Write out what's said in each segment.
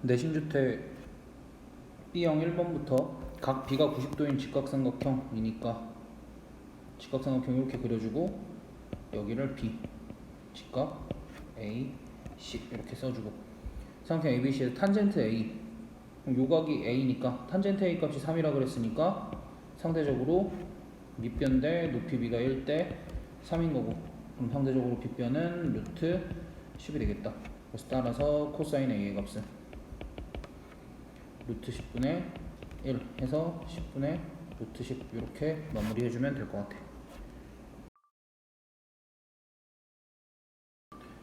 내신주택 B형 1번부터 각 B가 90도인 직각삼각형이니까 직각삼각형 이렇게 그려주고 여기를 B, 직각 A, C 이렇게 써주고 삼각형 ABC에서 탄젠트 A 그럼 요각이 A니까 탄젠트 A 값이 3이라 그랬으니까 상대적으로 밑변 대 높이 B가 1대 3인 거고 그럼 상대적으로 빗변은 루트 10이 되겠다. 그래서 따라서 코사인 A의 값은 루트 10분의 1 해서 10분의 루트 10 이렇게 마무리해주면 될 것 같아.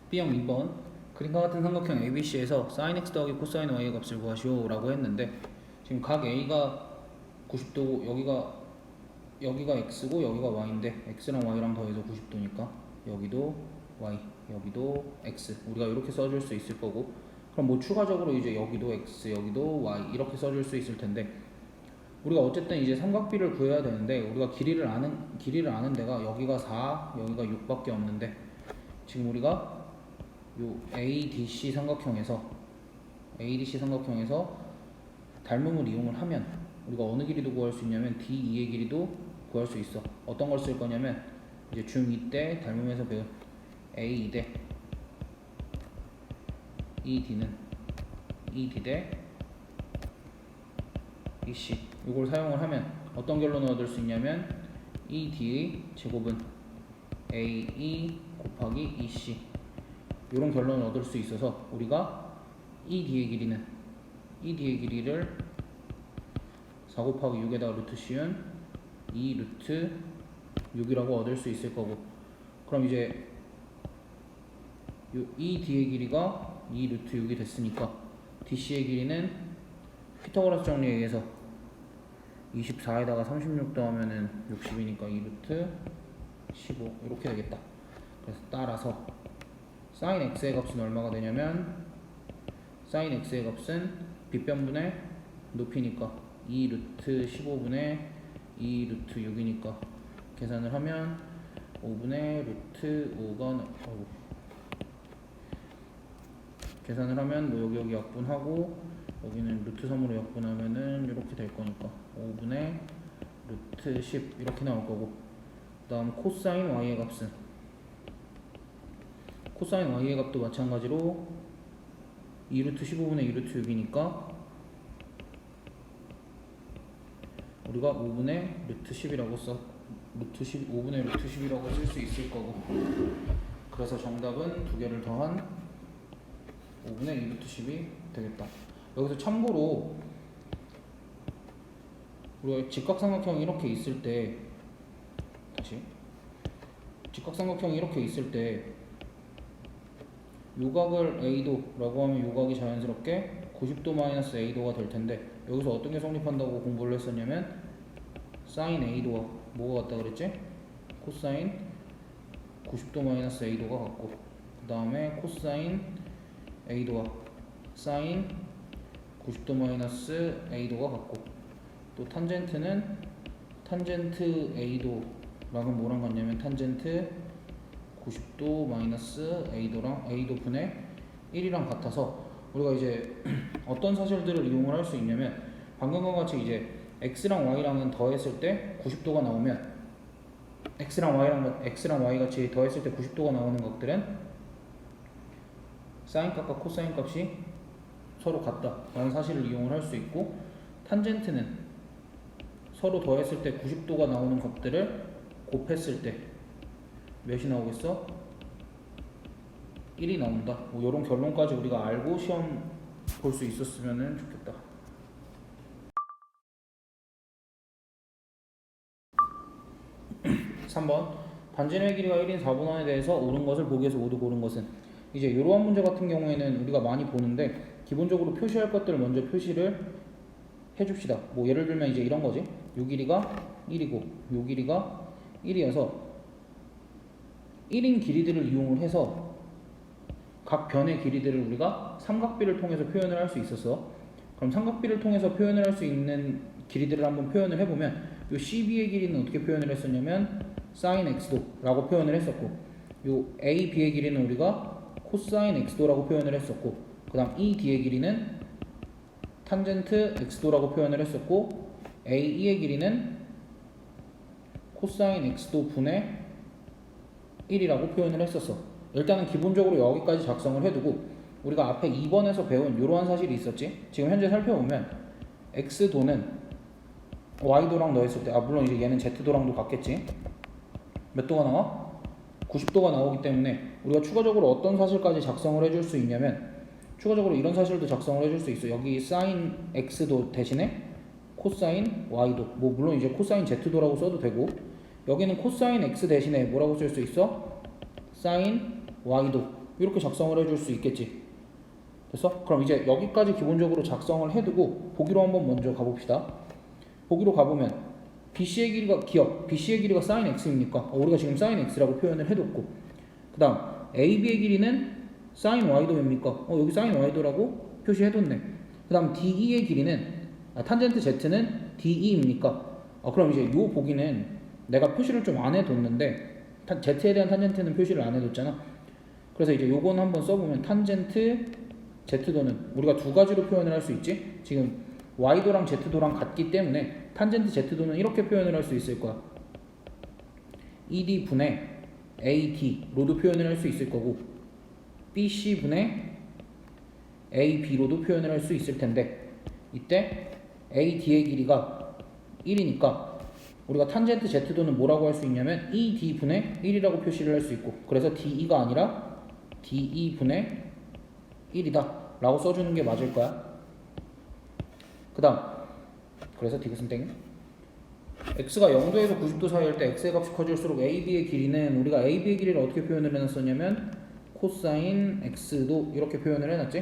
B형 2번 그림과 같은 삼각형 ABC에서 sin x 더하기 코사인 y의 값을 구하시오 라고 했는데 지금 각 A가 90도고 여기가 x고 여기가 y인데 x랑 y랑 더해서 90도니까 여기도 y 여기도 x 우리가 이렇게 써줄 수 있을 거고 그럼 뭐 추가적으로 이제 여기도 x 여기도 y 이렇게 써줄 수 있을 텐데 우리가 어쨌든 이제 삼각비를 구해야 되는데 우리가 길이를 아는 데가 여기가 4 여기가 6밖에 없는데 지금 우리가 요 ADC 삼각형에서 닮음을 이용을 하면 우리가 어느 길이도 구할 수 있냐면 D2의 길이도 구할 수 있어. 어떤 걸 쓸 거냐면 이제 중2 때 닮음에서 배운 A 대 ED는 ED 대 EC 이걸 사용을 하면 어떤 결론을 얻을 수 있냐면 ED의 제곱은 AE 곱하기 EC 이런 결론을 얻을 수 있어서 우리가 ED의 길이를 4 곱하기 6에다가 루트 씌운 2 루트 6이라고 얻을 수 있을 거고 그럼 이제 ED의 길이가 2 루트 6이 됐으니까 DC의 길이는 피타고라스 정리에 의해서 24에다가 36 더하면은 60이니까 2 루트 15 이렇게 되겠다. 그래서 따라서 sin x의 값은 얼마가 되냐면 sin x의 값은 빗변분의 높이니까 2 루트 15분의 2 루트 6이니까 계산을 하면 5분의 루트 5가 계산을 하면 뭐 여기 약분하고 여기는 루트 3으로 약분하면은 이렇게 될 거니까 5분의 루트 10 이렇게 나올 거고 그 다음 코사인 y의 값은 코사인 y의 값도 마찬가지로 2 루트 15분의 2 루트 6이니까 우리가 5분의 루트 10이라고 5분의 루트 10이라고 쓸 수 있을 거고 그래서 정답은 두 개를 더한 5분의 2 루트 10이 되겠다. 여기서 참고로 우리가 직각삼각형이 이렇게 있을 때 직각삼각형이 이렇게 있을 때 요각을 A도라고 하면 요각이 자연스럽게 90도 마이너스 A도가 될 텐데 여기서 어떤 게 성립한다고 공부를 했었냐면 sin A도와 뭐가 같다 그랬지? 코사인 90도 마이너스 A도가 같고 그 다음에 코사인 A도와 sin 90도 마이너스 A도가 같고 또 탄젠트는 탄젠트 A도랑은 뭐랑 같냐면 탄젠트 90도 마이너스 A도랑 A도 분의 1이랑 같아서 우리가 이제 어떤 사실들을 이용을 할 수 있냐면 방금과 같이 이제 X랑 Y랑은 더했을 때 90도가 나오면 X랑 Y 같이 더했을 때 90도가 나오는 것들은 사인 값과 코사인 값이 서로 같다라는 사실을 이용을 할 수 있고 탄젠트는 서로 더했을 때 90도가 나오는 것들을 곱했을 때 몇이 나오겠어? 1이 나온다. 뭐 이런 결론까지 우리가 알고 시험 볼 수 있었으면 좋겠다. 3번 반지름의 길이가 1인 4분원에 대해서 옳은 것을 보기 위해서 모두 고른 것은 이제 이러한 문제 같은 경우에는 우리가 많이 보는데 기본적으로 표시할 것들을 먼저 표시를 해줍시다. 뭐 예를 들면 이제 이런 거지. 요 길이가 1이고 요 길이가 1이어서 1인 길이들을 이용을 해서 각 변의 길이들을 우리가 삼각비를 통해서 표현을 할 수 있었어. 그럼 삼각비를 통해서 표현을 할 수 있는 길이들을 한번 표현을 해보면 요 CB의 길이는 어떻게 표현을 했었냐면 sin x도 라고 표현을 했었고 요 AB의 길이는 우리가 코사인 x도라고 표현을 했었고 그 다음 ED의 길이는 탄젠트 x도라고 표현을 했었고 AE의 길이는 코사인 x도 분의 1이라고 표현을 했었어. 일단은 기본적으로 여기까지 작성을 해두고 우리가 앞에 2번에서 배운 이러한 사실이 있었지. 지금 현재 살펴보면 x도는 y도랑 넣었을 때 물론 이제 얘는 z도랑도 같겠지. 몇 도가 나와? 90도가 나오기 때문에 우리가 추가적으로 어떤 사실까지 작성을 해줄 수 있냐면 추가적으로 이런 사실도 작성을 해줄 수 있어. 여기 사인 x도 대신에 코사인 y도, 뭐 물론 이제 코사인 z도라고 써도 되고 여기는 코사인 x 대신에 뭐라고 쓸 수 있어? 사인 y도 이렇게 작성을 해줄 수 있겠지. 됐어? 그럼 이제 여기까지 기본적으로 작성을 해두고 보기로 한번 먼저 가봅시다. 보기로 가보면 BC의 길이가 BC의 길이가 사인 x입니까? 우리가 지금 사인 x라고 표현을 해뒀고 그 다음 AB의 길이는 사인 y도입니까? 여기 사인 y도라고 표시해뒀네. 그 다음 DE의 길이는 탄젠트 z는 DE입니까? 그럼 이제 요 보기는 내가 표시를 좀 안 해뒀는데 z에 대한 탄젠트는 표시를 안 해뒀잖아. 그래서 이제 요건 한번 써보면 탄젠트 z도는 우리가 두 가지로 표현을 할 수 있지. 지금 y도랑 z도랑 같기 때문에 탄젠트 z도는 이렇게 표현을 할 수 있을 거야. ED 분의 AD로도 표현을 할 수 있을 거고 BC 분의 AB로도 표현을 할 수 있을 텐데 이때 AD의 길이가 1이니까 우리가 탄젠트 z도는 뭐라고 할 수 있냐면 ED 분의 1이라고 표시를 할 수 있고 그래서 DE가 아니라 DE 분의 1이다 라고 써주는 게 맞을 거야. 그 다음 그래서 디귿은 땡. x가 0도에서 90도 사이일 때 x의 값이 커질수록 AB의 길이는 우리가 AB의 길이를 어떻게 표현을 해놨었냐면 코사인 x도 이렇게 표현을 해놨지.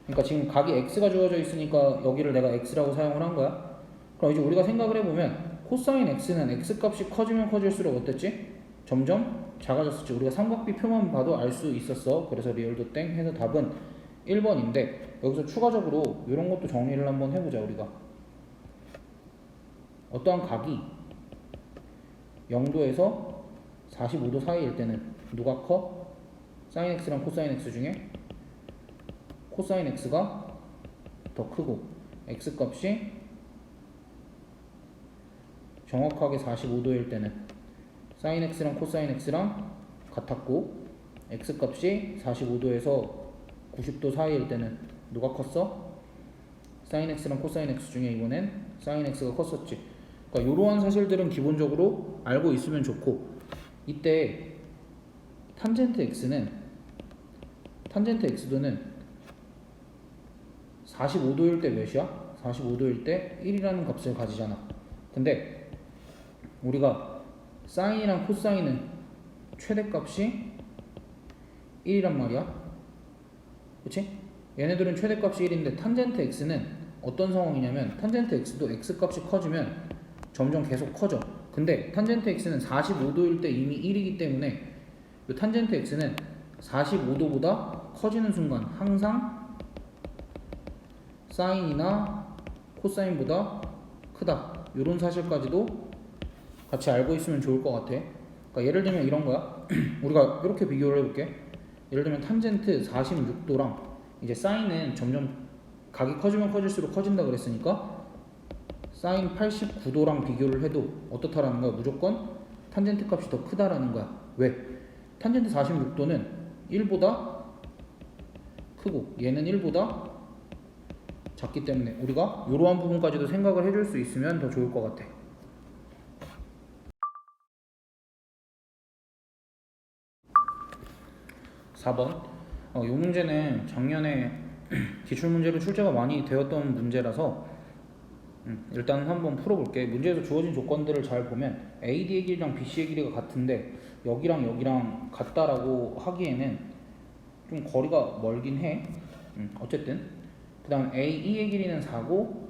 그러니까 지금 각이 x가 주어져 있으니까 여기를 내가 x라고 사용을 한 거야. 그럼 이제 우리가 생각을 해보면 코사인 x는 x값이 커지면 커질수록 어땠지? 점점 작아졌었지. 우리가 삼각비 표만 봐도 알 수 있었어. 그래서 리얼도 땡 해서 답은 1번인데 여기서 추가적으로 이런 것도 정리를 한번 해보자. 우리가 어떠한 각이 0도에서 45도 사이일 때는 누가 커? 사인 x랑 코사인 x 중에 코사인 x가 더 크고 x 값이 정확하게 45도일 때는 사인 x랑 코사인 x랑 같았고 x 값이 45도에서 90도 사이일 때는 누가 컸어? 사인 x랑 코사인 x 중에 이번엔 사인 x가 컸었지. 그러니까 이러한 사실들은 기본적으로 알고 있으면 좋고 이때 탄젠트 x도는 45도일 때 몇이야? 45도일 때 1이라는 값을 가지잖아. 근데 우리가 사인이랑 코사인은 최대값이 1이란 말이야. 그치? 얘네들은 최대값이 1인데 탄젠트 x는 어떤 상황이냐면 탄젠트 x도 x값이 커지면 점점 계속 커져. 근데 탄젠트 x는 45도일 때 이미 1이기 때문에 이 탄젠트 x는 45도보다 커지는 순간 항상 사인이나 코사인보다 크다. 이런 사실까지도 같이 알고 있으면 좋을 것 같아. 그러니까 예를 들면 이런 거야. 우리가 이렇게 비교를 해볼게. 예를 들면 탄젠트 46도랑 이제 사인은 점점 각이 커지면 커질수록 커진다 그랬으니까 사인 89도랑 비교를 해도 어떻다라는 거야? 무조건 탄젠트 값이 더 크다라는 거야. 왜? 탄젠트 46도는 1보다 크고 얘는 1보다 작기 때문에 우리가 이러한 부분까지도 생각을 해줄 수 있으면 더 좋을 것 같아. 4번. 이 문제는 작년에 기출문제로 출제가 많이 되었던 문제라서 일단 한번 풀어볼게. 문제에서 주어진 조건들을 잘 보면 AD의 길이랑 BC의 길이가 같은데 여기랑 여기랑 같다라고 하기에는 좀 거리가 멀긴 해. 어쨌든 그 다음 AE의 길이는 4고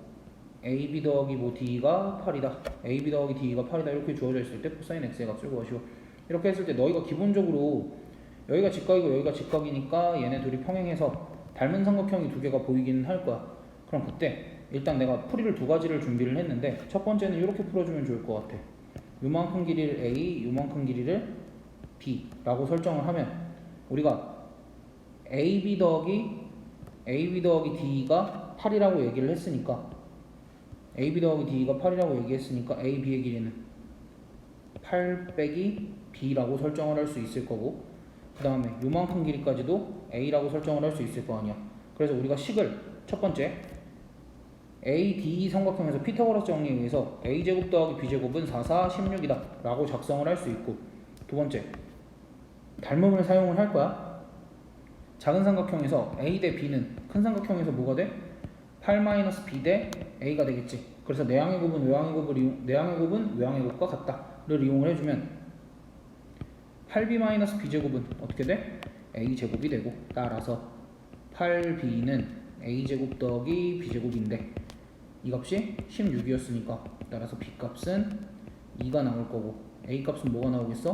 AB 더하기 뭐 D가 8이다. AB 더하기 D가 8이다. 이렇게 주어져 있을 때 코사인 X의 값을 구하시오. 이렇게 했을 때 너희가 기본적으로 여기가 직각이고 여기가 직각이니까 얘네 둘이 평행해서 닮은 삼각형이 두 개가 보이긴 할 거야. 그럼 그때 일단 내가 풀이를 두 가지를 준비를 했는데 첫 번째는 이렇게 풀어주면 좋을 것 같아. 요만큼 길이를 A, 요만큼 길이를 B 라고 설정을 하면 우리가 AB 더하기 D가 8이라고 얘기를 했으니까 AB 더하기 D가 8이라고 얘기했으니까 A, B의 길이는 8 빼기 B라고 설정을 할 수 있을 거고, 그 다음에 요만큼 길이까지도 A라고 설정을 할 수 있을 거 아니야. 그래서 우리가 식을 첫 번째 A, D 삼각형에서 피타고라스 정리에 의해서 A제곱 더하기 B제곱은 4, 4, 16이다 라고 작성을 할 수 있고, 두 번째 닮음을 사용을 할 거야. 작은 삼각형에서 A 대 B는 큰 삼각형에서 뭐가 돼? 8-B 대 A가 되겠지. 그래서 내항의 곱은 내항의 곱은 외항의 곱과 같다를 이용을 해주면 8B-B제곱은 어떻게 돼? A제곱이 되고, 따라서 8B는 A제곱 더하기 B제곱인데 이 값이 16이었으니까 따라서 B 값은 2가 나올 거고, A 값은 뭐가 나오겠어?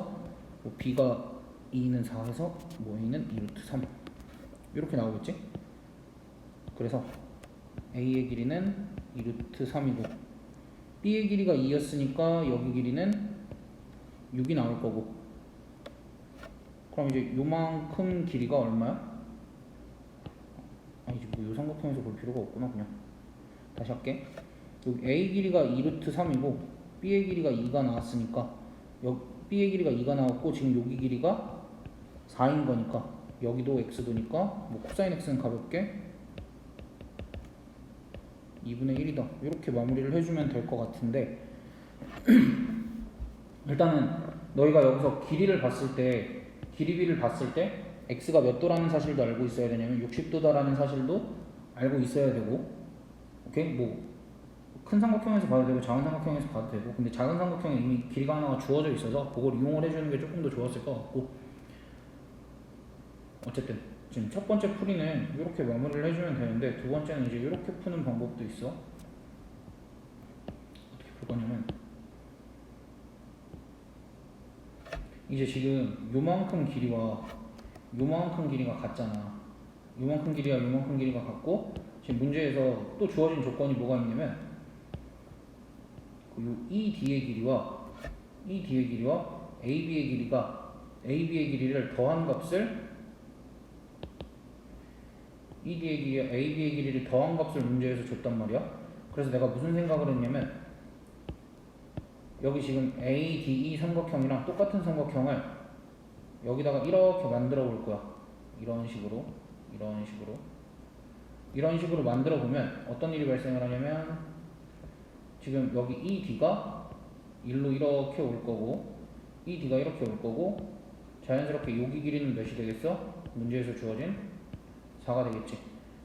뭐 B가 2는 4에서 뭐 A는 2루트 3 이렇게 나오겠지? 그래서 A의 길이는 2루트 3이고 B의 길이가 2였으니까 여기 길이는 6이 나올 거고, 그럼 이제 요만큼 길이가 얼마야? 이제 뭐 요 삼각형에서 볼 필요가 없구나. 그냥 다시 할게. 여기 A 길이가 2루트 3이고 B의 길이가 2가 나왔으니까 여기 B의 길이가 2가 나왔고, 지금 여기 길이가 4인 거니까 여기도 x도니까 뭐 코사인 x는 가볍게 2분의 1이다 이렇게 마무리를 해주면 될 것 같은데, 일단은 너희가 여기서 길이를 봤을 때, 길이비를 봤을 때 x가 몇 도라는 사실도 알고 있어야 되냐면 60도다라는 사실도 알고 있어야 되고, 오케이? 뭐 큰 삼각형에서 봐도 되고 작은 삼각형에서 봐도 되고, 근데 작은 삼각형에 이미 길이가 하나가 주어져 있어서 그걸 이용을 해주는 게 조금 더 좋았을 것 같고, 어쨌든 지금 첫 번째 풀이는 이렇게 마무리를 해주면 되는데, 두 번째는 이제 이렇게 푸는 방법도 있어. 어떻게 풀 거냐면, 이제 지금 요만큼 길이와 요만큼 길이가 같잖아. 요만큼 길이와 요만큼 길이가 같고, 지금 문제에서 또 주어진 조건이 뭐가 있냐면 이 D의 길이와 AB의 길이를 더한 값을 AB의 길이를 더한 값을 문제에서 줬단 말이야. 그래서 내가 무슨 생각을 했냐면, 여기 지금 ADE 삼각형이랑 똑같은 삼각형을 여기다가 이렇게 만들어 볼 거야. 이런 식으로 만들어 보면 어떤 일이 발생을 하냐면, 지금 여기 이 D가 1로 이렇게 올 거고, 이 D가 이렇게 올 거고, 자연스럽게 여기 길이는 몇이 되겠어? 문제에서 주어진 4가 되겠지.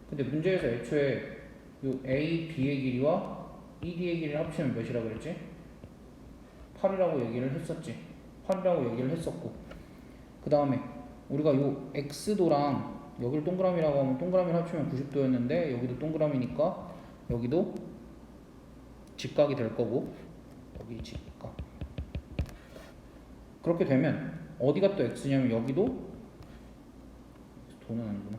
근데 문제에서 애초에 요 A, B의 길이와 이 D의 길이를 합치면 몇이라고 그랬지? 8이라고 얘기를 했었지. 8이라고 얘기를 했었고, 그 다음에 우리가 요 X도랑 여기를 동그라미라고 하면 동그라미를 합치면 90도였는데 여기도 동그라미니까 여기도 직각이 될 거고, 여기 직각. 그렇게 되면 어디가 또 X냐면 여기도 도는 아니구나.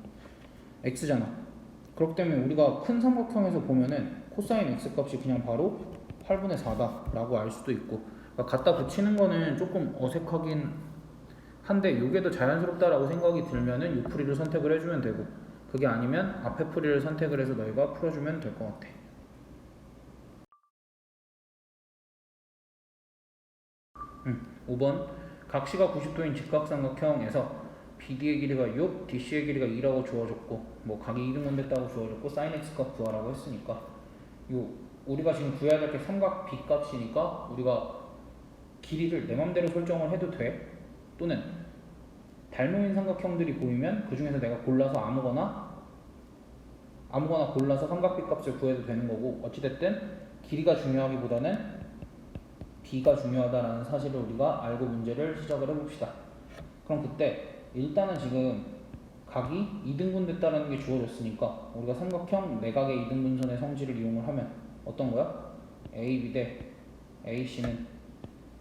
X잖아. 그렇기 때문에 우리가 큰 삼각형에서 보면은 코사인 X 값이 그냥 바로 8분의 4다 라고 알 수도 있고, 그러니까 갖다 붙이는 거는 조금 어색하긴 한데 이게 더 자연스럽다라고 생각이 들면은 이 풀이를 선택을 해주면 되고, 그게 아니면 앞에 풀이를 선택을 해서 너희가 풀어주면 될 것 같아. 5번 각시가 90도인 직각삼각형에서 BD의 길이가 6, DC의 길이가 2라고 주어졌고, 뭐 각이 2등분 됐다고 주어졌고 sin x 값 구하라고 했으니까, 우리가 지금 구해야 될 게 삼각 B 값이니까 우리가 길이를 내 맘대로 설정을 해도 돼. 또는 닮음인 삼각형들이 보이면 그 중에서 내가 골라서 아무거나 골라서 삼각 B 값을 구해도 되는 거고, 어찌됐든 길이가 중요하기보다는 B가 중요하다라는 사실을 우리가 알고 문제를 시작을 해봅시다. 그럼 그때 일단은 지금 각이 2등분 됐다는 게 주어졌으니까 우리가 삼각형 내각의 2등분선의 성질을 이용을 하면 어떤 거야? AB 대 AC는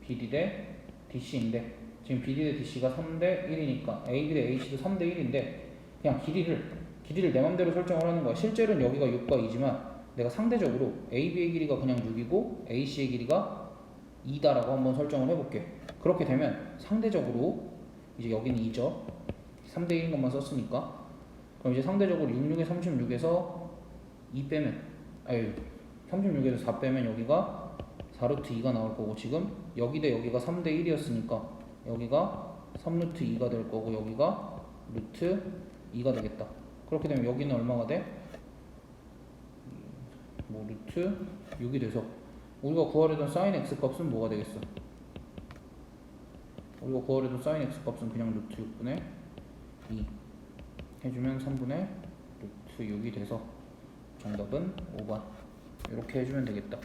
BD 대 DC인데, 지금 BD 대 DC가 3대 1이니까 AB 대 AC도 3대 1인데 그냥 길이를 내 맘대로 설정을 하는 거야. 실제로는 여기가 6과 2지만 내가 상대적으로 AB의 길이가 그냥 6이고 AC의 길이가 2다라고 한번 설정을 해볼게. 그렇게 되면 상대적으로 이제 여기는 2죠. 3대 1인 것만 썼으니까. 그럼 이제 상대적으로 66에 36에서 2 빼면 36에서 4 빼면 여기가 4루트 2가 나올 거고 지금 여기 대 여기가 3대 1이었으니까 여기가 3루트 2가 될 거고 여기가 루트 2가 되겠다. 그렇게 되면 여기는 얼마가 돼? 뭐 루트 6이 돼서 우리가 구하려던 sin x 값은 뭐가 되겠어? 우리가 구하려던 sin x 값은 그냥 루트 6분의 2 해주면 3분의 루트 6이 돼서 정답은 5번 이렇게 해주면 되겠다.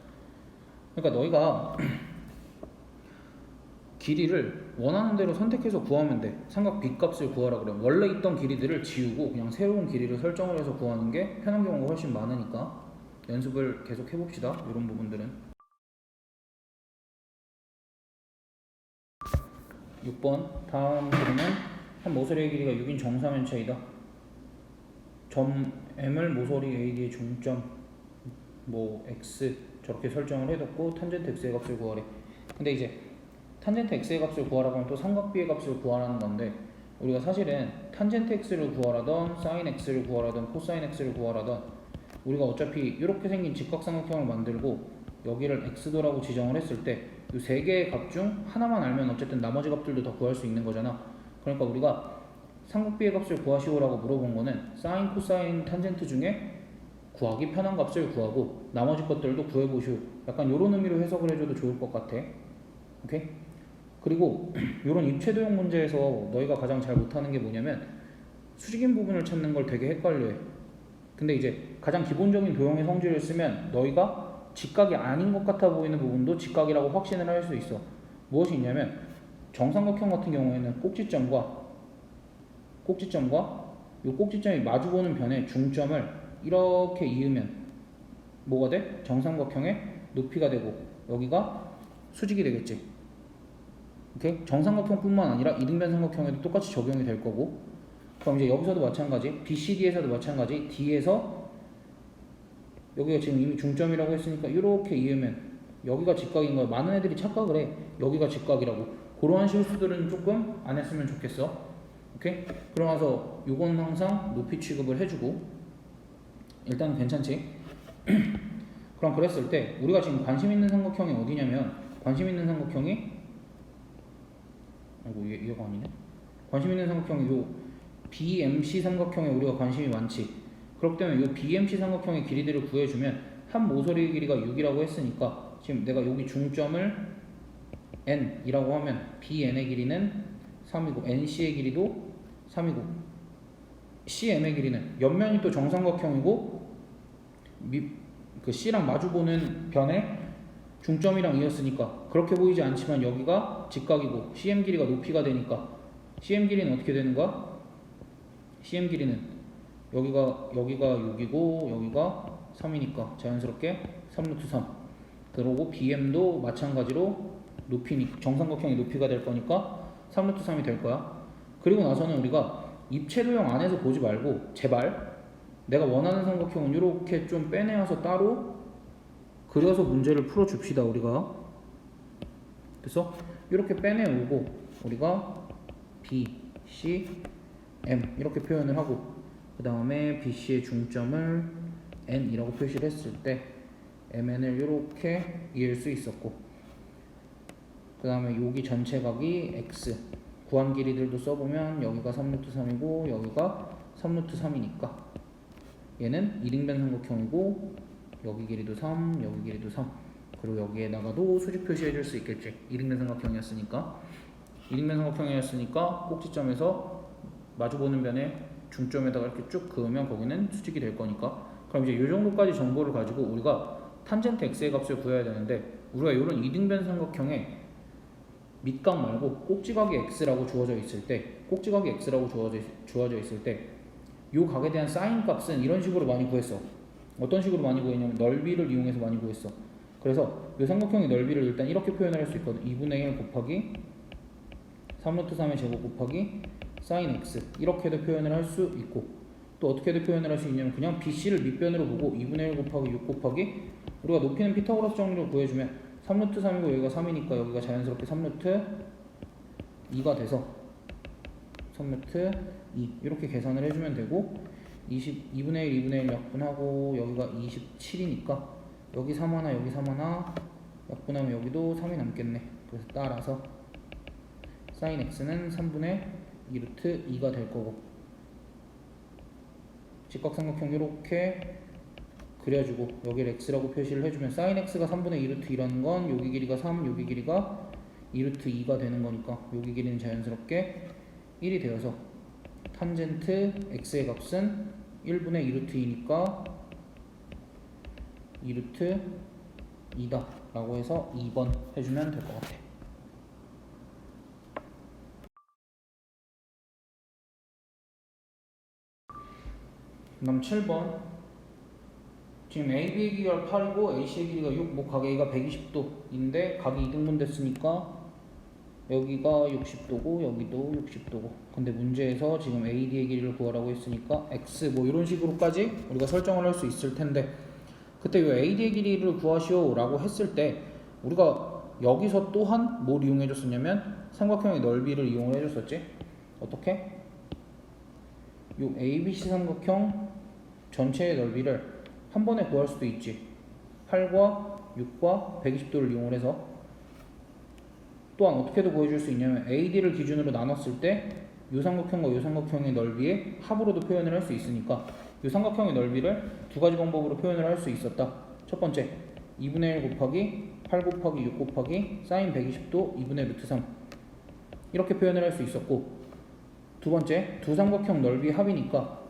그러니까 너희가 길이를 원하는 대로 선택해서 구하면 돼. 삼각 B 값을 구하라 그러면 원래 있던 길이들을 지우고 그냥 새로운 길이를 설정을 해서 구하는 게 편한 경우가 훨씬 많으니까 연습을 계속 해봅시다. 이런 부분들은. 6번 다음 그림은 한 모서리의 길이가 6인 정사면체이다. 점 M을 모서리 AD의 중점 뭐 X 저렇게 설정을 해뒀고 탄젠트 X의 값을 구하래. 근데 이제 탄젠트 X의 값을 구하라고 하면 또 삼각 B의 값을 구하라는 건데 우리가 사실은 탄젠트 X를 구하라던 사인 X를 구하라던 코사인 X를 구하라던 우리가 어차피 이렇게 생긴 직각삼각형을 만들고 여기를 X도라고 지정을 했을 때 이 세 개의 값 중 하나만 알면 어쨌든 나머지 값들도 다 구할 수 있는 거잖아. 그러니까 우리가 삼각 B의 값을 구하시오라고 물어본 거는 사인, 코사인, 탄젠트 중에 구하기 편한 값을 구하고 나머지 것들도 구해보시오. 약간 이런 의미로 해석을 해줘도 좋을 것 같아. 오케이? 그리고 이런 입체도형 문제에서 너희가 가장 잘 못하는 게 뭐냐면 수직인 부분을 찾는 걸 되게 헷갈려해. 근데 이제 가장 기본적인 도형의 성질을 쓰면 너희가 직각이 아닌 것 같아 보이는 부분도 직각이라고 확신을 할 수 있어. 무엇이 있냐면 정삼각형 같은 경우에는 꼭지점과 이 꼭지점이 마주보는 변의 중점을 이렇게 이으면 뭐가 돼? 정삼각형의 높이가 되고 여기가 수직이 되겠지. 오케이? 정삼각형뿐만 아니라 이등변 삼각형에도 똑같이 적용이 될 거고 그럼 이제 여기서도 마찬가지 BCD에서도 마찬가지 D에서 여기가 지금 이미 중점이라고 했으니까 이렇게 이으면 여기가 직각인 거야. 많은 애들이 착각을 해. 여기가 직각이라고. 그러한 실수들은 조금 안 했으면 좋겠어. 오케이? 그러면서 요건 항상 높이 취급을 해주고 일단은 괜찮지? 그럼 그랬을 때 우리가 지금 관심 있는 삼각형이 어디냐면 관심 있는 삼각형이 얘가 아니네. 관심 있는 삼각형이 요 BMC 삼각형에 우리가 관심이 많지. 그렇기 때문에 이 BMC 삼각형의 길이들을 구해주면 한 모서리의 길이가 6이라고 했으니까 지금 내가 여기 중점을 N이라고 하면 BN의 길이는 3이고 NC의 길이도 3이고 CM의 길이는 옆면이 또 정삼각형이고 그 C랑 마주보는 변에 중점이랑 이었으니까 그렇게 보이지 않지만 여기가 직각이고 CM 길이가 높이가 되니까 CM 길이는 어떻게 되는가? CM 길이는 여기가 6이고 여기가 3이니까 자연스럽게 3루트 3 그리고 BM도 마찬가지로 높이니 정삼각형의 높이가 될 거니까 3루트 3이 될 거야. 그리고 나서는 우리가 입체도형 안에서 보지 말고 제발 내가 원하는 삼각형은 이렇게 좀 빼내어서 따로 그려서 문제를 풀어줍시다. 우리가 그래서 이렇게 빼내오고 우리가 B, C, M 이렇게 표현을 하고 그 다음에 BC의 중점을 N이라고 표시를 했을 때 MN을 이렇게 이을 수 있었고 그 다음에 여기 전체 각이 X 구한 길이들도 써보면 여기가 3루트 3이고 여기가 3루트 3이니까 얘는 이등변 삼각형이고 여기 길이도 3 여기 길이도 3 그리고 여기에다가도 수직 표시해 줄 수 있겠지. 이등변 삼각형이었으니까 꼭지점에서 마주보는 변에 중점에다가 이렇게 쭉 그으면 거기는 수직이 될 거니까 그럼 이제 이 정도까지 정보를 가지고 우리가 탄젠트 X의 값을 구해야 되는데 우리가 이런 이등변 삼각형에 밑각 말고 꼭지각이 X라고 주어져 있을 때 주어져 있을 때 이 각에 대한 사인 값은 이런 식으로 많이 구했어. 어떤 식으로 많이 구했냐면 넓이를 이용해서 많이 구했어. 그래서 이 삼각형의 넓이를 일단 이렇게 표현을 할 수 있거든. 2분의 1 곱하기 3루트 3의 제곱 곱하기 sin x 이렇게도 표현을 할 수 있고 또 어떻게도 표현을 할 수 있냐면 그냥 BC를 밑변으로 보고 2분의 1 곱하기 6 곱하기 우리가 높이는 피타고라스 정리로 구해주면 3루트 3이고 여기가 3이니까 여기가 자연스럽게 3루트 2가 돼서 3루트 2 이렇게 계산을 해주면 되고 2분의 1, 2분의 1 약분하고 여기가 27이니까 여기 3 하나 여기 3 하나 약분하면 여기도 3이 남겠네. 그래서 따라서 sin x는 3분의 2 루트 2가 될 거고 직각삼각형 이렇게 그려주고 여기를 x라고 표시를 해주면 sin x가 3분의 2 루트 2라는 건 여기 길이가 3, 여기 길이가 2 루트 2가 되는 거니까 여기 길이는 자연스럽게 1이 되어서 탄젠트 x의 값은 1분의 2 루트 2니까 2 루트 2다 라고 해서 2번 해주면 될 것 같아. 그 다음 7번 지금 AB의 길이가 8이고 AC의 길이가 6, 뭐 각 A가 120도인데 각이 이등분 됐으니까 여기가 60도고 여기도 60도고 근데 문제에서 지금 AD의 길이를 구하라고 했으니까 X 뭐 이런 식으로까지 우리가 설정을 할 수 있을 텐데 그때 이 AD의 길이를 구하시오 라고 했을 때 우리가 여기서 또한 뭘 이용해 줬었냐면 삼각형의 넓이를 이용을 해 줬었지. 어떻게? 요 ABC 삼각형 전체의 넓이를 한 번에 구할 수도 있지. 8과 6과 120도를 이용을 해서 또한 어떻게도 구해줄 수 있냐면 AD를 기준으로 나눴을 때 이 삼각형과 이 삼각형의 넓이의 합으로도 표현을 할 수 있으니까 이 삼각형의 넓이를 두 가지 방법으로 표현을 할 수 있었다. 첫 번째 2분의 1 곱하기 8 곱하기 6 곱하기 sin 120도 2분의 루트 3 이렇게 표현을 할 수 있었고 두 번째 두 삼각형 넓이 합이니까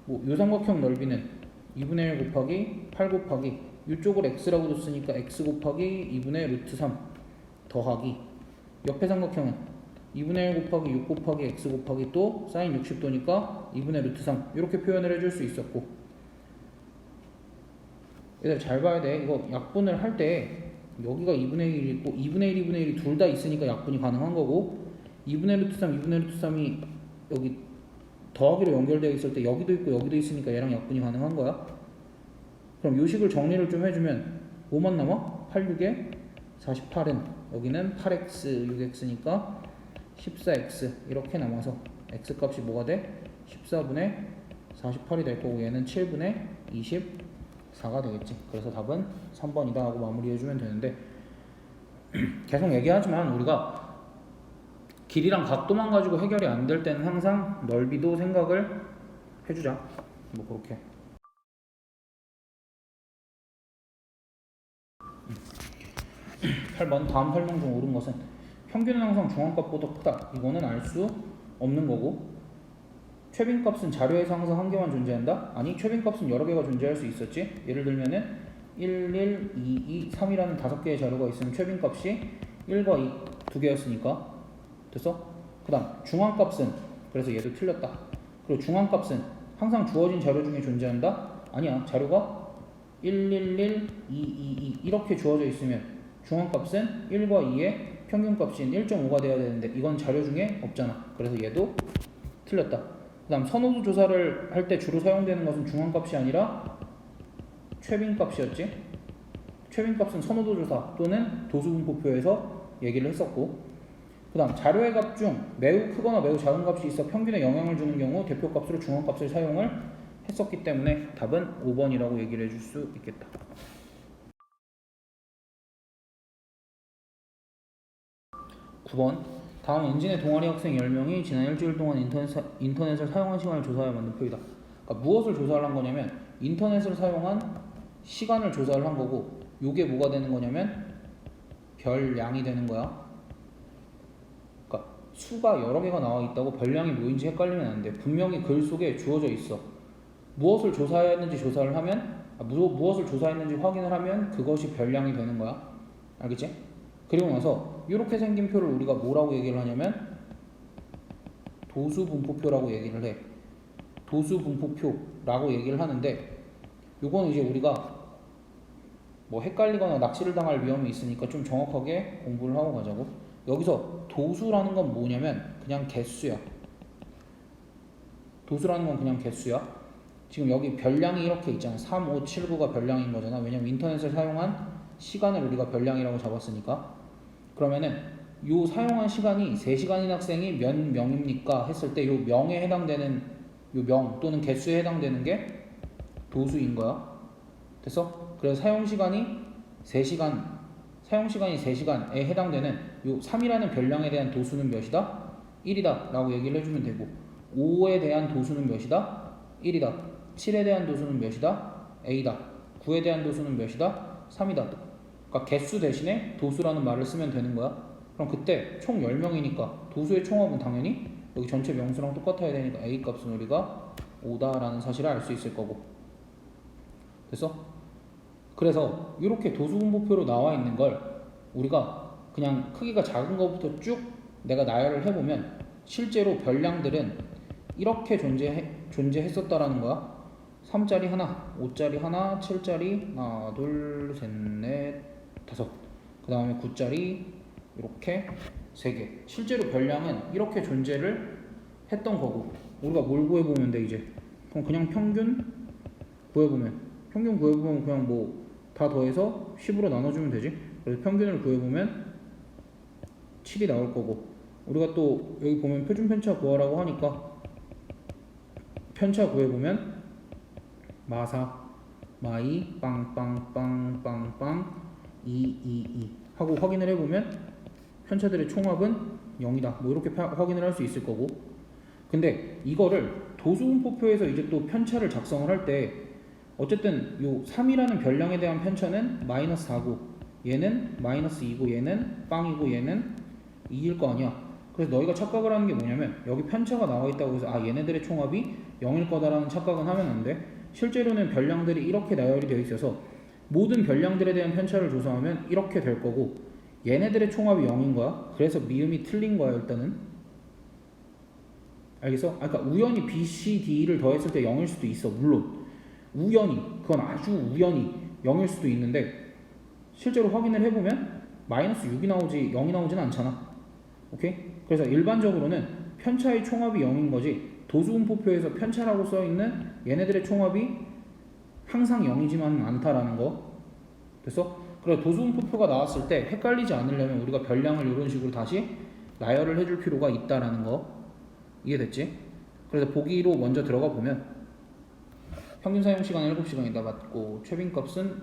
뭐 이 삼각형 넓이는 2분의 1 곱하기 8 곱하기 이쪽을 x라고 뒀으니까 x 곱하기 2분의 루트 3 더하기 옆에 삼각형은 2분의 1 곱하기 6 곱하기 x 곱하기 또 sin 60도니까 2분의 루트 3 이렇게 표현을 해줄 수 있었고 얘들 잘 봐야 돼. 이거 약분을 할 때 여기가 2분의 1이 있고 2분의 1, 2분의 1이 둘 다 있으니까 약분이 가능한 거고 2분의 루트 3, 2분의 루트 3이 여기 더하기로 연결되어 있을 때 여기도 있고 여기도 있으니까 얘랑 약분이 가능한 거야. 그럼 요 식을 정리를 좀 해주면 뭐만 남아? 8, 6에 48은 여기는 8x, 6x니까 14x 이렇게 남아서 x값이 뭐가 돼? 14분의 48이 될 거고 얘는 7분의 24가 되겠지. 그래서 답은 3번이다 하고 마무리해주면 되는데 계속 얘기하지만 우리가 길이랑 각도만 가지고 해결이 안 될 때는 항상 넓이도 생각을 해주자. 뭐 그렇게 8번 다음 설명 중 옳은 것은 평균은 항상 중앙값보다 크다. 이거는 알 수 없는 거고 최빈값은 자료에서 항상 한 개만 존재한다? 아니 최빈값은 여러 개가 존재할 수 있었지. 예를 들면은 1, 1, 2, 2, 3이라는 5개의 자료가 있으면 최빈값이 1과 2 두 개였으니까 됐어? 그 다음 중앙값은 그래서 얘도 틀렸다. 그리고 중앙값은 항상 주어진 자료 중에 존재한다? 아니야. 자료가 1, 1, 1, 2, 2, 2 이렇게 주어져 있으면 중앙값은 1과 2의 평균값인 1.5가 돼야 되는데 이건 자료 중에 없잖아. 그래서 얘도 틀렸다. 그 다음 선호도 조사를 할 때 주로 사용되는 것은 중앙값이 아니라 최빈값이었지. 최빈값은 선호도 조사 또는 도수분포표에서 얘기를 했었고 그 다음 자료의 값 중 매우 크거나 매우 작은 값이 있어 평균에 영향을 주는 경우 대표값으로 중앙값을 사용을 했었기 때문에 답은 5번이라고 얘기를 해줄 수 있겠다. 9번 다음 엔진의 동아리 학생 10명이 지난 일주일 동안 인터넷을 사용한 시간을 조사하여 만든 표이다. 그러니까 무엇을 조사를 한 거냐면 인터넷을 사용한 시간을 조사를 한 거고 요게 뭐가 되는 거냐면 별량이 되는 거야. 그러니까 수가 여러 개가 나와 있다고 별량이 뭐인지 헷갈리면 안 돼. 분명히 글 속에 주어져 있어. 무엇을 조사했는지 조사를 하면 무엇을 조사했는지 확인을 하면 그것이 별량이 되는 거야. 알겠지? 그리고 나서 이렇게 생긴 표를 우리가 뭐라고 얘기를 하냐면 도수분포표라고 얘기를 해. 도수분포표라고 얘기를 하는데 요거는 이제 우리가 뭐 헷갈리거나 낚시를 당할 위험이 있으니까 좀 정확하게 공부를 하고 가자고. 여기서 도수라는 건 뭐냐면 그냥 개수야. 도수라는 건 그냥 개수야. 지금 여기 별량이 이렇게 있잖아. 3, 5, 7, 9가 별량인 거잖아. 왜냐면 인터넷을 사용한 시간을 우리가 별량이라고 잡았으니까. 그러면은 요 사용한 시간이 3시간인 학생이 몇 명입니까? 했을 때 요 명에 해당되는 요 명 또는 개수에 해당되는 게 도수인 거야. 됐어? 그래서 사용시간이 3시간에 해당되는 요 3이라는 별량에 대한 도수는 몇이다? 1이다 라고 얘기를 해주면 되고 5에 대한 도수는 몇이다? 1이다. 7에 대한 도수는 몇이다? A다. 9에 대한 도수는 몇이다? 3이다. 그러니까 개수 대신에 도수라는 말을 쓰면 되는 거야. 그럼 그때 총 10명이니까 도수의 총합은 당연히 여기 전체 명수랑 똑같아야 되니까 A 값은 우리가 5다라는 사실을 알 수 있을 거고. 됐어? 그래서 이렇게 도수분포표로 나와 있는 걸 우리가 그냥 크기가 작은 것부터 쭉 내가 나열을 해보면 실제로 별량들은 이렇게 존재했었다라는 거야. 3짜리 하나, 5짜리 하나, 7짜리 하나, 둘, 셋, 넷, 다섯. 그 다음에 9짜리 이렇게 3개. 실제로 별량은 이렇게 존재를 했던 거고 우리가 뭘 구해보면 돼 이제? 그럼 그냥 평균 구해보면 그냥 뭐 다 더해서 10으로 나눠주면 되지. 그래서 평균을 구해보면 7이 나올 거고 우리가 또 여기 보면 표준 편차 구하라고 하니까 편차 구해보면 마사 마이 빵빵빵빵빵 2 하고 확인을 해보면 편차들의 총합은 0이다 뭐 이렇게 확인을 할 수 있을 거고. 근데 이거를 도수분포표에서 이제 또 편차를 작성을 할 때 어쨌든 요 3이라는 별량에 대한 편차는 마이너스 4고 얘는 마이너스 2고 얘는 빵이고 얘는 2일 거 아니야. 그래서 너희가 착각을 하는 게 뭐냐면 여기 편차가 나와 있다고 해서 아 얘네들의 총합이 0일 거다라는 착각은 하면 안 돼. 실제로는 별량들이 이렇게 나열이 되어 있어서 모든 별량들에 대한 편차를 조사하면 이렇게 될 거고 얘네들의 총합이 0인 거야. 그래서 미음이 틀린 거야 일단은. 알겠어? 그러니까 우연히 B, C, D를 더했을 때 0일 수도 있어. 물론 우연히 그건 아주 우연히 0일 수도 있는데 실제로 확인을 해보면 마이너스 6이 나오지 0이 나오지는 않잖아. 오케이? 그래서 일반적으로는 편차의 총합이 0인 거지 도수분포표에서 편차라고 써있는 얘네들의 총합이 항상 0이지만 않다라는 거. 됐어? 그래서 도수분포표가 나왔을 때 헷갈리지 않으려면 우리가 별량을 이런 식으로 다시 나열을 해줄 필요가 있다라는 거. 이해됐지? 그래서 보기로 먼저 들어가 보면 평균 사용시간은 7시간이다 맞고 최빈값은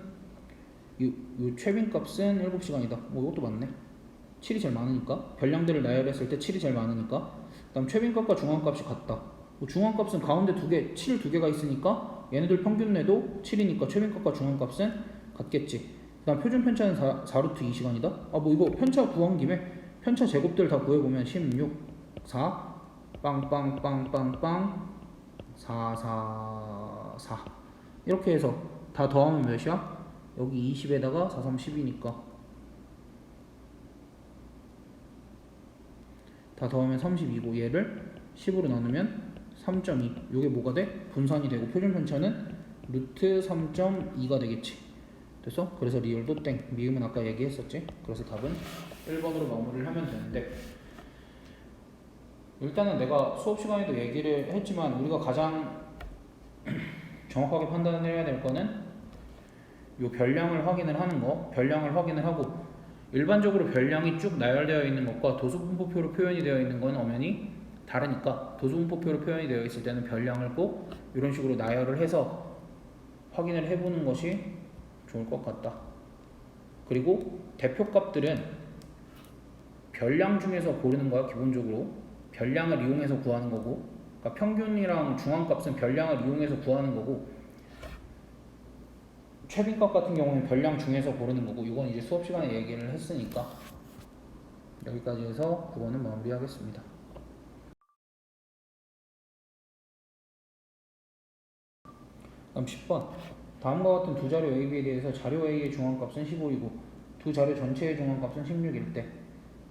요 최빈값은 7시간이다 뭐 이것도 맞네. 7이 제일 많으니까 별량들을 나열했을 때 7이 제일 많으니까. 그 다음 최빈값과 중앙값이 같다. 뭐 중앙값은 가운데 7 2개가 있으니까 얘네들 평균 내도 7이니까 최빈값과 중앙값은 같겠지. 그 다음 표준 편차는 4루트 2시간이다. 아 뭐 이거 편차 구한 김에 편차 제곱들 다 구해보면 16 4 빵빵빵빵빵 4 이렇게 해서 다 더하면 몇이야? 여기 20에다가 4, 3, 10이니까 다 더하면 32고 얘를 10으로 나누면 3.2. 요게 뭐가 돼? 분산이 되고 표준 편차는 루트 3.2가 되겠지. 됐어? 그래서 리얼도 땡. 미음은 아까 얘기했었지. 그래서 답은 1번으로 마무리를 하면 되는데 일단은 내가 수업 시간에도 얘기를 했지만 우리가 가장 정확하게 판단을 해야 될 거는 요 별량을 확인을 하는 거. 별량을 확인을 하고 일반적으로 별량이 쭉 나열되어 있는 것과 도수분포표로 표현이 되어 있는 건 엄연히 다르니까 도수분포표로 표현이 되어 있을 때는 별량을 꼭 이런 식으로 나열을 해서 확인을 해보는 것이 좋을 것 같다. 그리고 대표값들은 별량 중에서 고르는 거야. 기본적으로 별량을 이용해서 구하는 거고, 그러니까 평균이랑 중앙값은 별량을 이용해서 구하는 거고 최빈값 같은 경우는 별량 중에서 고르는 거고. 이건 이제 수업 시간에 얘기를 했으니까 여기까지 해서 9번은 마무리하겠습니다. 다음 10번. 다음과 같은 두 자료 A, B에 대해서 자료 A의 중앙값은 15이고 두 자료 전체의 중앙값은 16일 때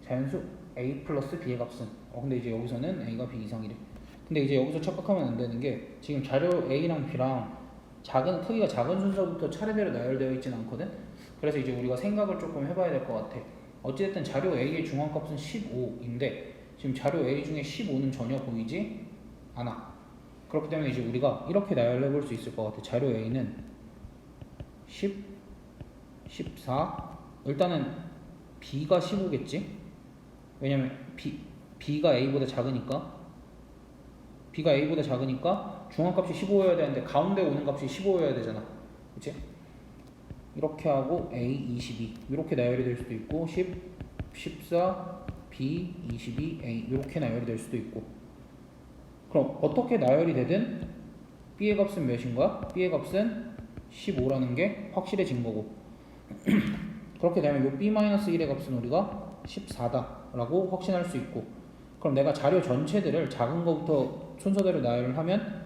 자연수 A 플러스 B의 값은 근데 이제 여기서는 A가 B 이상이래. 근데 이제 여기서 착각하면 안 되는 게 지금 자료 A랑 B랑 크기가 작은 순서부터 차례대로 나열되어 있지는 않거든. 그래서 이제 우리가 생각을 조금 해봐야 될 것 같아. 어찌됐든 자료 A의 중앙값은 15인데 지금 자료 A 중에 15는 전혀 보이지 않아. 그렇기 때문에 이제 우리가 이렇게 나열해 볼 수 있을 것 같아. 자료 A는 10, 14. 일단은 B가 15겠지? 왜냐면 B가 A보다 작으니까 b가 a보다 작으니까 중앙값이 15여야 되는데 가운데 오는 값이 15여야 되잖아. 그치? 이렇게 하고 a 22 이렇게 나열이 될 수도 있고 10, 14, b 22, a 이렇게 나열이 될 수도 있고. 그럼 어떻게 나열이 되든 b의 값은 몇인 거야? b의 값은 15라는 게 확실해진 거고 그렇게 되면 요 b-1의 값은 우리가 14다 라고 확신할 수 있고, 그럼 내가 자료 전체들을 작은 거부터 순서대로 나열을 하면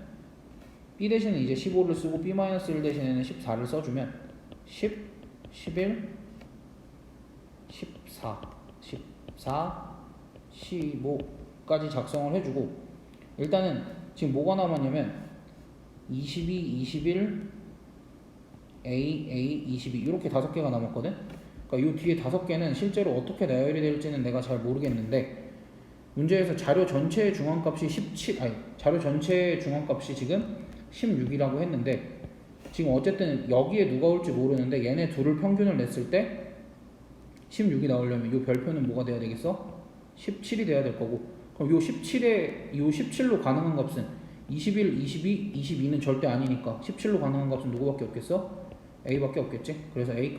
b 대신에 이제 15를 쓰고 b-1 대신에는 14를 써주면 10, 11, 14, 14, 15까지 작성을 해주고, 일단은 지금 뭐가 남았냐면 22, 21, A, 22 이렇게 5개가 남았거든. 그러니까 이 뒤에 5개는 실제로 어떻게 나열이 될지는 내가 잘 모르겠는데, 문제에서 자료 전체의 중앙값이 17, 아니 자료 전체의 중앙값이 지금 16이라고 했는데, 지금 어쨌든 여기에 누가 올지 모르는데 얘네 둘을 평균을 냈을 때 16이 나오려면 이 별표는 뭐가 돼야 되겠어? 17이 돼야 될 거고, 그럼 이 17로 가능한 값은 21, 22, 22는 절대 아니니까 17로 가능한 값은 누구밖에 없겠어? a밖에 없겠지? 그래서 a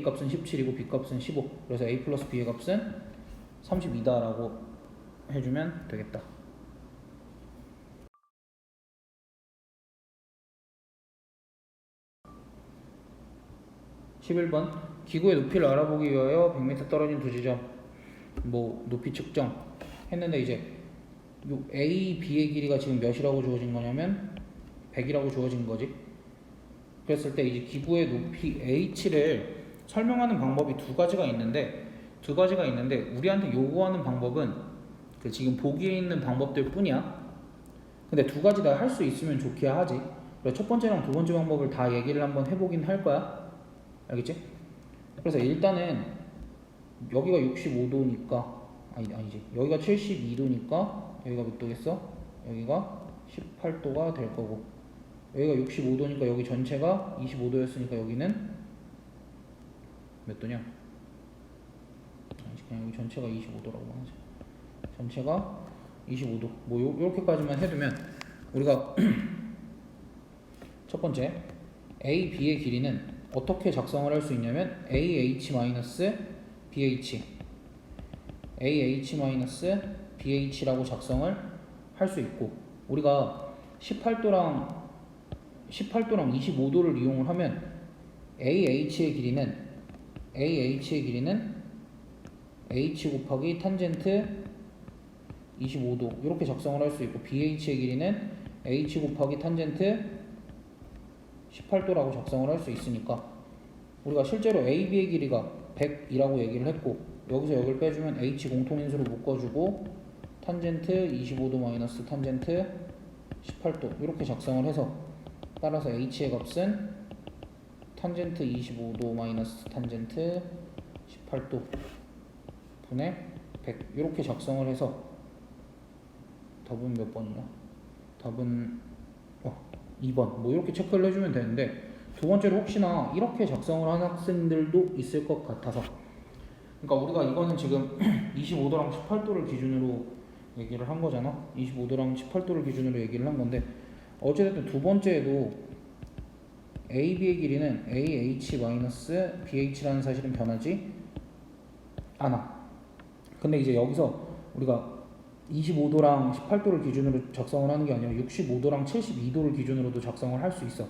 값은 17이고 b 값은 15. 그래서 a 플러스 b의 값은 32다 라고 해주면 되겠다. 11번 기구의 높이를 알아보기 위하여 100m 떨어진 두 지점 뭐 높이 측정 했는데, 이제 요 A, B의 길이가 지금 몇이라고 주어진 거냐면 100이라고 주어진 거지. 그랬을 때 이제 기구의 높이 H를 설명하는 방법이 두 가지가 있는데 우리한테 요구하는 방법은 그 지금 보기에 있는 방법들 뿐이야. 근데 두 가지 다 할 수 있으면 좋기야 하지. 그래서 첫 번째랑 두 번째 방법을 다 얘기를 한번 해보긴 할 거야. 알겠지? 그래서 일단은 여기가 65도니까 아니지 여기가 72도니까 여기가 몇 도겠어? 여기가 18도가 될 거고, 여기가 65도니까 여기 전체가 25도였으니까 여기는 몇 도냐? 그냥 여기 전체가 25도라고 하자. 전체가 25도. 뭐 요렇게까지만 해두면 우리가 첫 번째 A, B의 길이는 어떻게 작성을 할 수 있냐면 AH-BH AH-BH라고 작성을 할 수 있고, 우리가 18도랑 25도를 이용을 하면 AH의 길이는 H 곱하기 탄젠트 25도 이렇게 작성을 할 수 있고, BH의 길이는 H 곱하기 탄젠트 18도라고 작성을 할 수 있으니까 우리가 실제로 AB의 길이가 100이라고 얘기를 했고, 여기서 여기를 빼주면 H 공통인수로 묶어주고 탄젠트 25도 마이너스 탄젠트 18도 이렇게 작성을 해서, 따라서 H의 값은 탄젠트 25도 마이너스 탄젠트 18도 분의 100 이렇게 작성을 해서 답은 몇 번이냐? 답은 2번 뭐 이렇게 체크를 해주면 되는데, 두 번째로 혹시나 이렇게 작성을 하는 학생들도 있을 것 같아서, 그러니까 우리가 이거는 지금 25도랑 18도를 기준으로 얘기를 한 거잖아. 25도랑 18도를 기준으로 얘기를 한 건데, 어쨌든 두 번째에도 AB의 길이는 AH-BH라는 사실은 변하지 않아. 근데 이제 여기서 우리가 25도랑 18도를 기준으로 작성을 하는 게 아니라 65도랑 72도를 기준으로도 작성을 할 수 있어.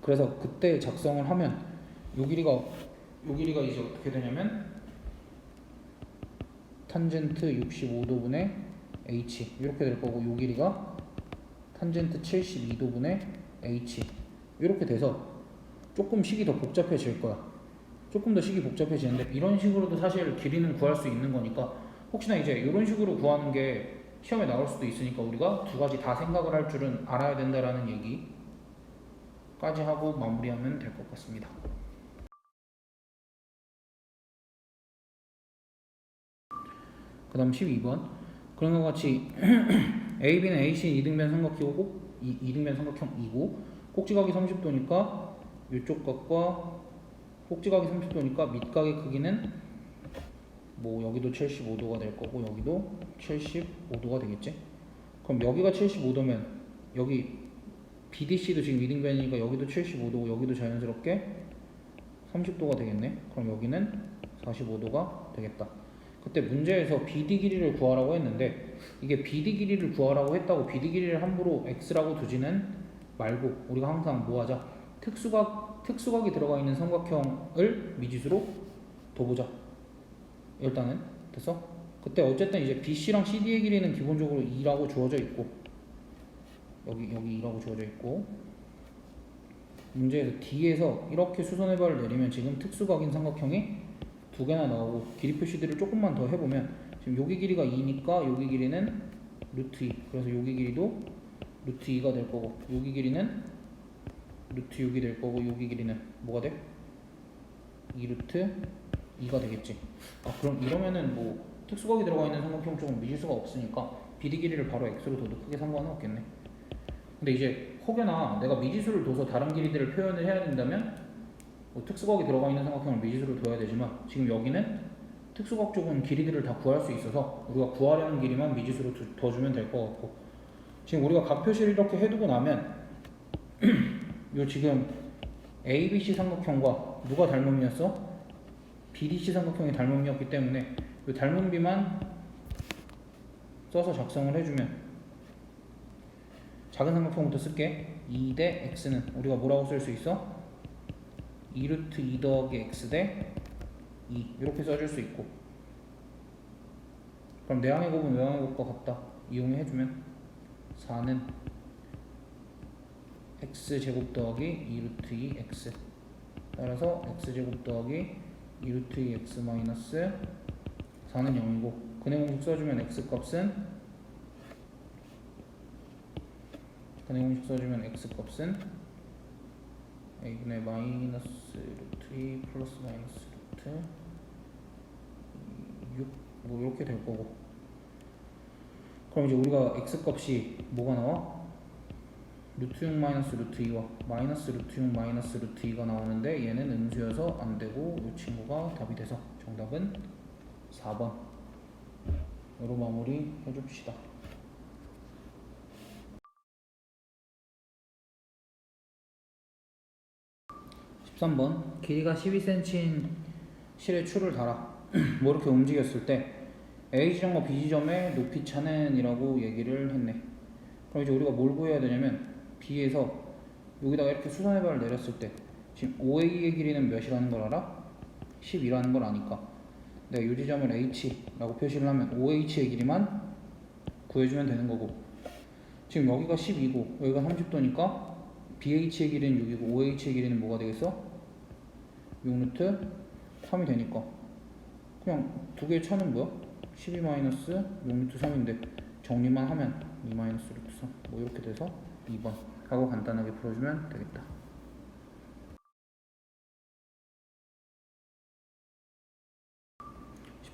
그래서 그때 작성을 하면 요 길이가 이제 어떻게 되냐면 탄젠트 65도분의 h 이렇게 될 거고, 요 길이가 탄젠트 72도분의 h 이렇게 돼서 조금 식이 더 복잡해질 거야. 조금 더 식이 복잡해지는데, 이런 식으로도 사실 길이는 구할 수 있는 거니까 혹시나 이제 이런 식으로 구하는 게 시험에 나올 수도 있으니까 우리가 두 가지 다 생각을 할 줄은 알아야 된다라는 얘기까지 하고 마무리하면 될 것 같습니다. 그 다음 12번 그런 것 같이 AB는 AC는 이등변 삼각형이고 꼭지각이 30도니까 이쪽 각과 꼭지각이 30도니까 밑각의 크기는 뭐 여기도 75도가 될 거고 여기도 75도가 되겠지. 그럼 여기가 75도면 여기 BDC도 지금 이등변이니까 여기도 75도고 여기도 자연스럽게 30도가 되겠네. 그럼 여기는 45도가 되겠다. 그때 문제에서 BD 길이를 구하라고 했는데 이게 BD 길이를 구하라고 했다고 BD 길이를 함부로 X라고 두지는 말고 우리가 항상 뭐 하자? 특수각이 들어가 있는 삼각형을 미지수로 둬보자. 일단은 됐어? 그때 어쨌든 이제 BC랑 CD의 길이는 기본적으로 2라고 주어져 있고 여기 2라고 주어져 있고 문제에서 D에서 이렇게 수선의 발을 내리면 지금 특수각인 삼각형이 두 개나 나오고 길이 표시들을 조금만 더 해보면 지금 여기 길이가 2니까 여기 길이는 루트 2 그래서 여기 길이도 루트 2가 될 거고 여기 길이는 루트 6이 될 거고 여기 길이는 뭐가 돼? 2루트 2가 되겠지. 그럼 이러면은 뭐 특수각이 들어가 있는 삼각형 쪽은 미지수가 없으니까 BD 길이를 바로 X로 둬도 크게 상관은 없겠네. 근데 이제 혹여나 내가 미지수를 둬서 다른 길이들을 표현을 해야 된다면 뭐 특수각이 들어가 있는 삼각형을 미지수로 둬야 되지만 지금 여기는 특수각 쪽은 길이들을 다 구할 수 있어서 우리가 구하려는 길이만 미지수로 둬주면 될 것 같고 지금 우리가 각 표시를 이렇게 해두고 나면 요 지금 ABC 삼각형과 누가 닮음이었어? BDC 삼각형이 닮음이었기 때문에 요 닮음비만 써서 작성을 해주면 작은 삼각형부터 쓸게. 2 대 x는 우리가 뭐라고 쓸 수 있어? 2루트 2 더하기 x 대 2 이렇게 써줄 수 있고 그럼 내항의 곱은 외항의 곱과 같다 이용해주면 4는 x제곱 더하기 2루트 2x 따라서 x제곱 더하기 2루트 2x 마이너스 4는 0이고 근해 공식 써주면 x값은 x값은 a분의 마이너스 루트 2 플러스 마이너스 루트 6 뭐 이렇게 될 거고 그럼 이제 우리가 x값이 뭐가 나와? 루트 6 마이너스 루트 2와 마이너스 루트 6 마이너스 루트 2가 나오는데 얘는 음수여서 안 되고 이 친구가 답이 돼서 정답은 4번으로 마무리 해줍시다. 13번 길이가 12cm인 실의 추를 달아 뭐 이렇게 움직였을 때 A지점과 B지점의 높이 차는 이라고 얘기를 했네. 그럼 이제 우리가 뭘 구해야 되냐면 B에서 여기다가 이렇게 수선의 발을 내렸을 때 지금 OA의 길이는 몇이라는 걸 알아? 10이라는 걸 아니까 내가 이 지점을 H라고 표시를 하면 OH의 길이만 구해주면 되는 거고 지금 여기가 10이고 여기가 30도니까 BH의 길이는 6이고 OH의 길이는 뭐가 되겠어? 6루트 3이 되니까 그냥 두 개의 차는 뭐야? 12 마이너스 6루트 3인데 정리만 하면 2 마이너스 루트 3 뭐 이렇게 돼서 2번 하고 간단하게 풀어주면 되겠다.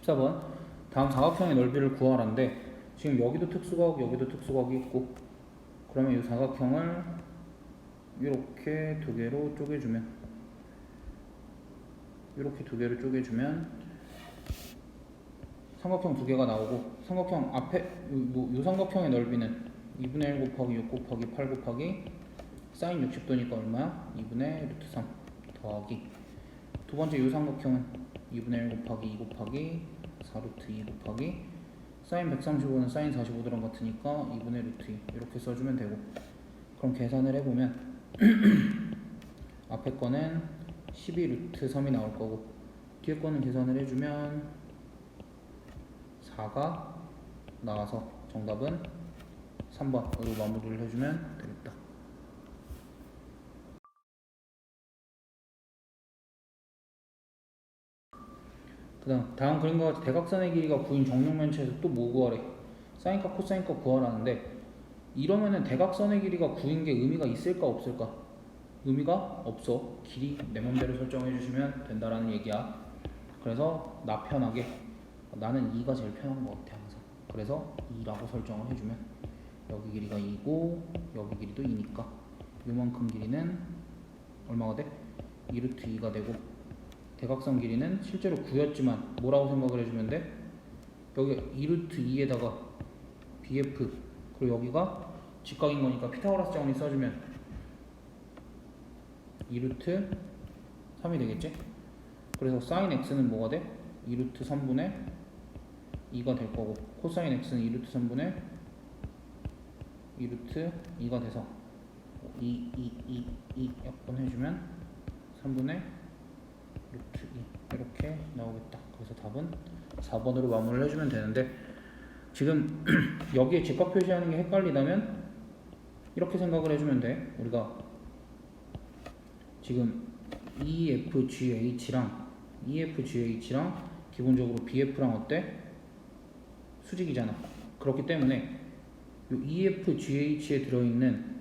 14번 다음 사각형의 넓이를 구하라는데 지금 여기도 특수각 여기도 특수각이 있고 그러면 이 사각형을 이렇게 두 개로 쪼개주면 이렇게 두 개로 쪼개주면 삼각형 두 개가 나오고 삼각형 앞에 요 삼각형의 넓이는 2분의 1 곱하기 6 곱하기 8 곱하기 사인 60도니까 얼마야? 2분의 루트 3 더하기 두 번째 요 삼각형은 2분의 1 곱하기 2 곱하기 4루트 2 곱하기 사인 135는 사인 45도랑 같으니까 2분의 루트 2 이렇게 써주면 되고 그럼 계산을 해보면 앞에 거는 12 루트 3이 나올 거고 뒤에 거는 계산을 해주면 4가 나와서 정답은 3번으로 마무리를 해주면 되겠다. 그 다음 그림과 같이 대각선의 길이가 9인 정육면체에서 또 뭐 구하래? 사인값 코사인값 구하라는데 이러면은 대각선의 길이가 9인 게 의미가 있을까 없을까? 의미가 없어. 길이 내 맘대로 설정해 주시면 된다라는 얘기야. 그래서 나 편하게 나는 2가 제일 편한 것 같아 항상. 그래서 2라고 설정을 해주면 여기 길이가 2고 여기 길이도 2니까 요만큼 길이는 얼마가 돼? 2루트 2가 되고 대각선 길이는 실제로 9였지만 뭐라고 생각을 해주면 돼? 여기 2루트 2에다가 BF 그리고 여기가 직각인 거니까 피타고라스 정리 써주면 2루트 3이 되겠지? 그래서 사인 x는 뭐가 돼? 2루트 3분의 2가 될 거고, 코사인 x는 2루트 3분의 2루트 2가 돼서 2 약분해주면 3분의 루트 2 이렇게 나오겠다. 그래서 답은 4번으로 마무리를 해주면 되는데, 지금 여기에 직각 표시하는 게 헷갈리다면 이렇게 생각을 해주면 돼. 우리가 지금 EFGH랑 기본적으로 BF랑 어때? 수직이잖아. 그렇기 때문에 요 EFGH에 들어있는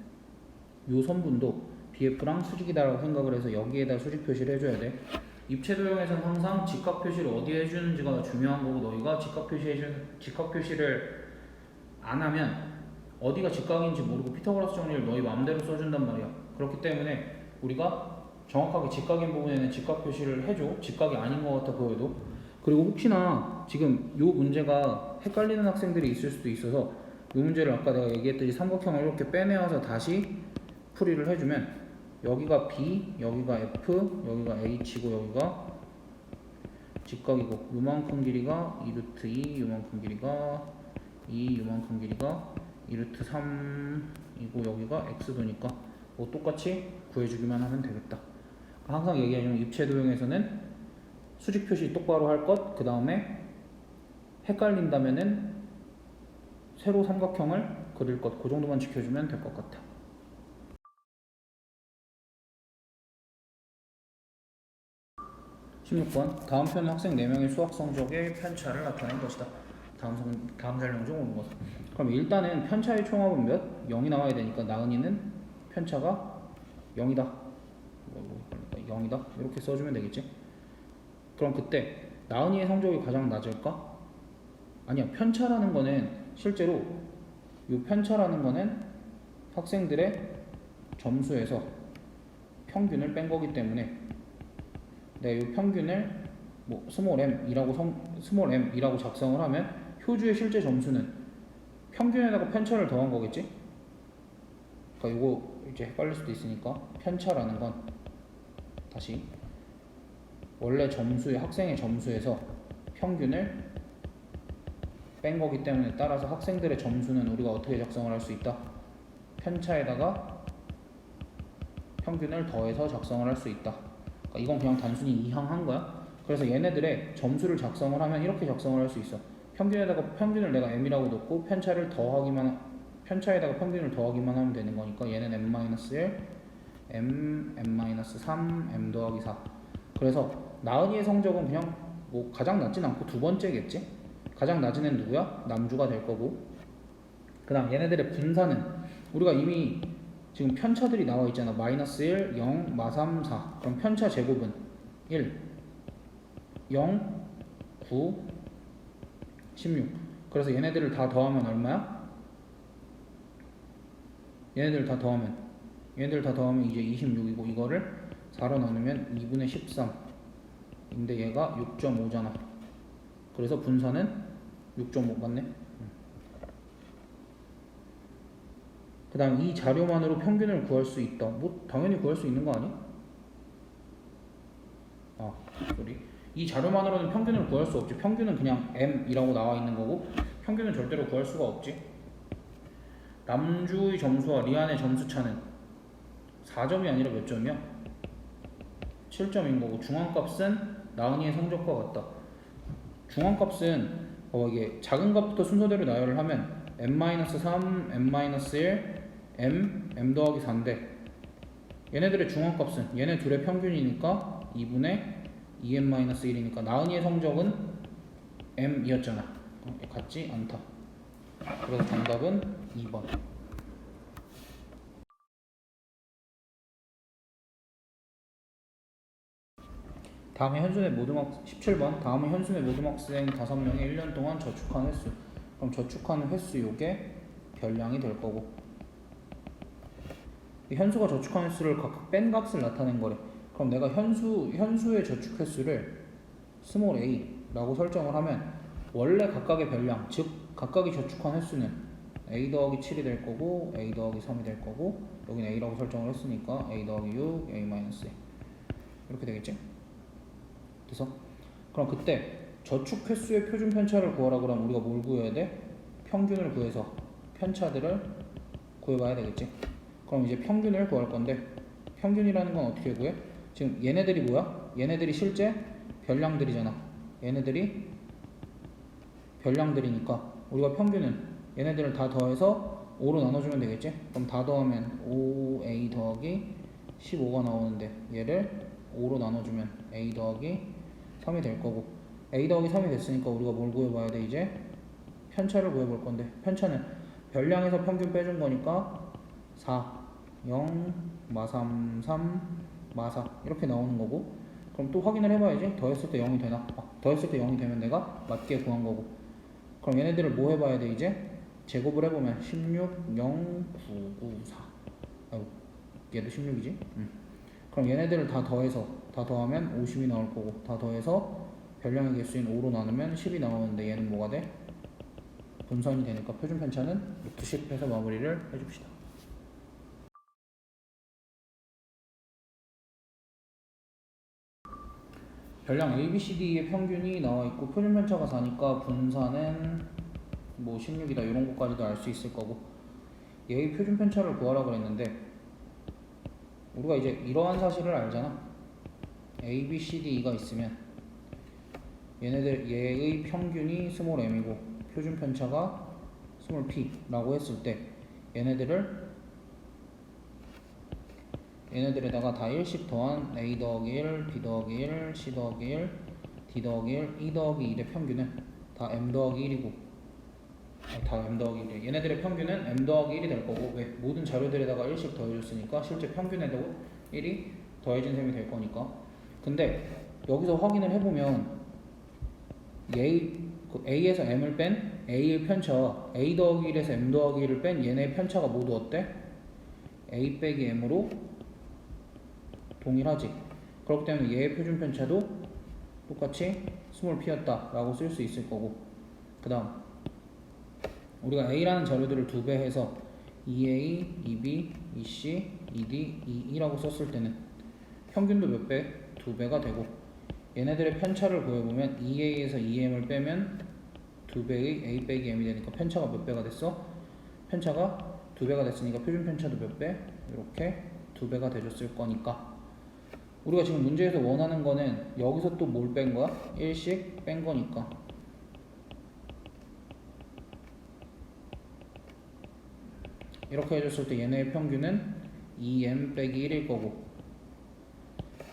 요 선분도 BF랑 수직이다라고 생각을 해서 여기에다 수직 표시를 해줘야 돼. 입체 도형에서는 항상 직각 표시를 어디에 해주는지가 중요한 거고, 너희가 직각 표시를 안 하면 어디가 직각인지 모르고 피타고라스 정리를 너희 마음대로 써준단 말이야. 그렇기 때문에 우리가 정확하게 직각인 부분에는 직각 표시를 해줘. 직각이 아닌 것 같아 보여도. 그리고 혹시나 지금 요 문제가 헷갈리는 학생들이 있을 수도 있어서 요 문제를 아까 내가 얘기했듯이 삼각형을 이렇게 빼내와서 다시 풀이를 해주면 여기가 B, 여기가 F, 여기가 H고 여기가 직각이고, 요만큼 길이가 2루트 2, 요만큼 길이가 2, 요만큼 길이가 2루트 3이고 여기가 X도니까 뭐 똑같이 구해주기만 하면 되겠다. 항상 얘기하지만 입체 도형에서는 수직 표시 똑바로 할 것, 그 다음에 헷갈린다면은 세로 삼각형을 그릴 것, 그 정도만 지켜주면 될 것 같아. 16번 다음 편은 학생 4명의 수학 성적의 편차를 나타낸 것이다. 다음 설명 중 옳은 것은. 그럼 일단은 편차의 총합은 몇? 0이 나와야 되니까 나은이는 편차가 0이다. 0이다. 이렇게 써주면 되겠지. 그럼 그때 나은이의 성적이 가장 낮을까? 아니야. 편차라는 거는 실제로 이 편차라는 거는 학생들의 점수에서 평균을 뺀 거기 때문에 내가 이 평균을 뭐 스몰 m이라고 작성을 하면 효주의 실제 점수는 평균에다가 편차를 더한 거겠지? 그러니까 이거 이제 헷갈릴 수도 있으니까 편차라는 건 다시 원래 점수의 학생의 점수에서 평균을 뺀 거기 때문에 따라서 학생들의 점수는 우리가 어떻게 작성을 할 수 있다? 편차에다가 평균을 더해서 작성을 할 수 있다. 그러니까 이건 그냥 단순히 이항한 거야. 그래서 얘네들의 점수를 작성을 하면 이렇게 작성을 할 수 있어. 평균에다가 평균을 내가 m이라고 놓고 편차에다가 평균을 더하기만 하면 되는 거니까 얘는 m-1, m-3, m 더하기 4. 그래서 나은이의 성적은 그냥 뭐 가장 낮진 않고 두 번째겠지? 가장 낮은 애는 누구야? 남주가 될 거고. 그 다음 얘네들의 분산은 우리가 이미 지금 편차들이 나와 있잖아. -1, 0, -3, 4. 그럼 편차 제곱은 1, 0, 9, 16. 그래서 얘네들을 다 더하면 얼마야? 얘네들 다 더하면 이제 26이고 이거를 4로 나누면 2분의 13 인데 얘가 6.5잖아. 그래서 분산은 6.5 맞네. 그 다음 이 자료만으로 평균을 구할 수 있다. 뭐 당연히 구할 수 있는 거 아니야? 이 자료만으로는 평균을 구할 수 없지. 평균은 그냥 m이라고 나와 있는 거고 평균은 절대로 구할 수가 없지. 남주의 점수와 리안의 점수 차는 4점이 아니라 몇 점이야? 7점인 거고, 중앙값은 나은이의 성적과 같다. 중앙값은 이게 작은 값부터 순서대로 나열을 하면 m-3, m-1, m 더하기 4인데 얘네들의 중앙값은 얘네 둘의 평균이니까 2분의 2m-1이니까 나은이의 성적은 m이었잖아. 같지 않다. 그래서 정답은 2번. 다음에 현수의 모든 17번 다음은 현수의 모든 학생 5명이 1년 동안 저축한 횟수. 그럼 저축한 횟수 요게 별량이 될 거고, 현수가 저축한 횟수를 각각 뺀 값을 나타낸 거래. 그럼 내가 현수의 저축 횟수를 스몰 a 라고 설정을 하면 원래 각각의 별량, 즉 각각이 저축한 횟수는 a 더하기 7이 될 거고 a 더하기 3이 될 거고 여기는 a라고 설정을 했으니까 a 더하기 6, a 마이너스 a 이렇게 되겠지? 그래서 그럼 그때 저축 횟수의 표준 편차를 구하라 그러면 우리가 뭘 구해야 돼? 평균을 구해서 편차들을 구해봐야 되겠지? 그럼 이제 평균을 구할 건데 평균이라는 건 어떻게 구해? 지금 얘네들이 뭐야? 얘네들이 실제 별량들이잖아. 얘네들이 별량들이니까 우리가 평균은 얘네들을 다 더해서 5로 나눠주면 되겠지? 그럼 다 더하면 5a 더하기 15가 나오는데 얘를 5로 나눠주면 a 더하기 3이 될 거고 a 더하기 3이 됐으니까 우리가 뭘 구해봐야 돼 이제? 편차를 구해볼 건데 편차는 별량에서 평균 빼준 거니까 4, 0, 마3, 3, 마4 이렇게 나오는 거고 그럼 또 확인을 해봐야지 더했을 때 0이 되나? 더했을 때 0이 되면 내가 맞게 구한 거고 그럼 얘네들을 뭐 해봐야 돼 이제? 제곱을 해보면 16, 0, 9, 9, 4 아이고 얘도 16이지? 그럼 얘네들을 다 더하면 50이 나올 거고 다 더해서 별량의 개수인 5로 나누면 10이 나오는데 얘는 뭐가 돼? 분선이 되니까 표준 편차는 루트 10 해서 마무리를 해줍시다. 별량 A, B, C, D의 평균이 나와있고 표준 편차가 4니까 분산은 뭐 16이다 이런 것까지도 알 수 있을 거고 얘의 표준 편차를 구하라 그랬는데 우리가 이제 이러한 사실을 알잖아. A, B, C, D가 있으면 얘의 평균이 스몰 m이고 표준 편차가 스몰 p라고 했을 때 얘네들에다가 다 1씩 더한 a 더하기 1, b 더하기 1, c 더하기 1, d 더하기 1, e 더하기 2의 평균은 다 m 더하기 1이고 다 m 더하기 1이에요. 얘네들의 평균은 m 더하기 1이 될 거고 왜? 모든 자료들에다가 1씩 더해줬으니까 실제 평균에도 1이 더해진 셈이 될 거니까 근데 여기서 확인을 해보면 A에서 M을 뺀 A의 편차와 A 더하기 1에서 M 더하기 1을 뺀 얘네의 편차가 모두 어때? A 빼기 M으로 동일하지. 그렇기 때문에 얘의 표준 편차도 똑같이 스몰 p였다 라고 쓸 수 있을 거고 그 다음 우리가 A라는 자료들을 2배 해서 2A, 2B, 2C, 2D, 2E라고 썼을 때는 평균도 몇 배? 2배가 되고 얘네들의 편차를 구해보면 2A에서 2M을 빼면 2배의 A 빼기 M이 되니까 편차가 몇 배가 됐어? 편차가 2배가 됐으니까 표준 편차도 몇 배? 이렇게 2배가 되줬을 거니까 우리가 지금 문제에서 원하는 거는 여기서 또 뭘 뺀 거야? 1씩 뺀 거니까 이렇게 해줬을 때 얘네의 평균은 2M 빼기 1일 거고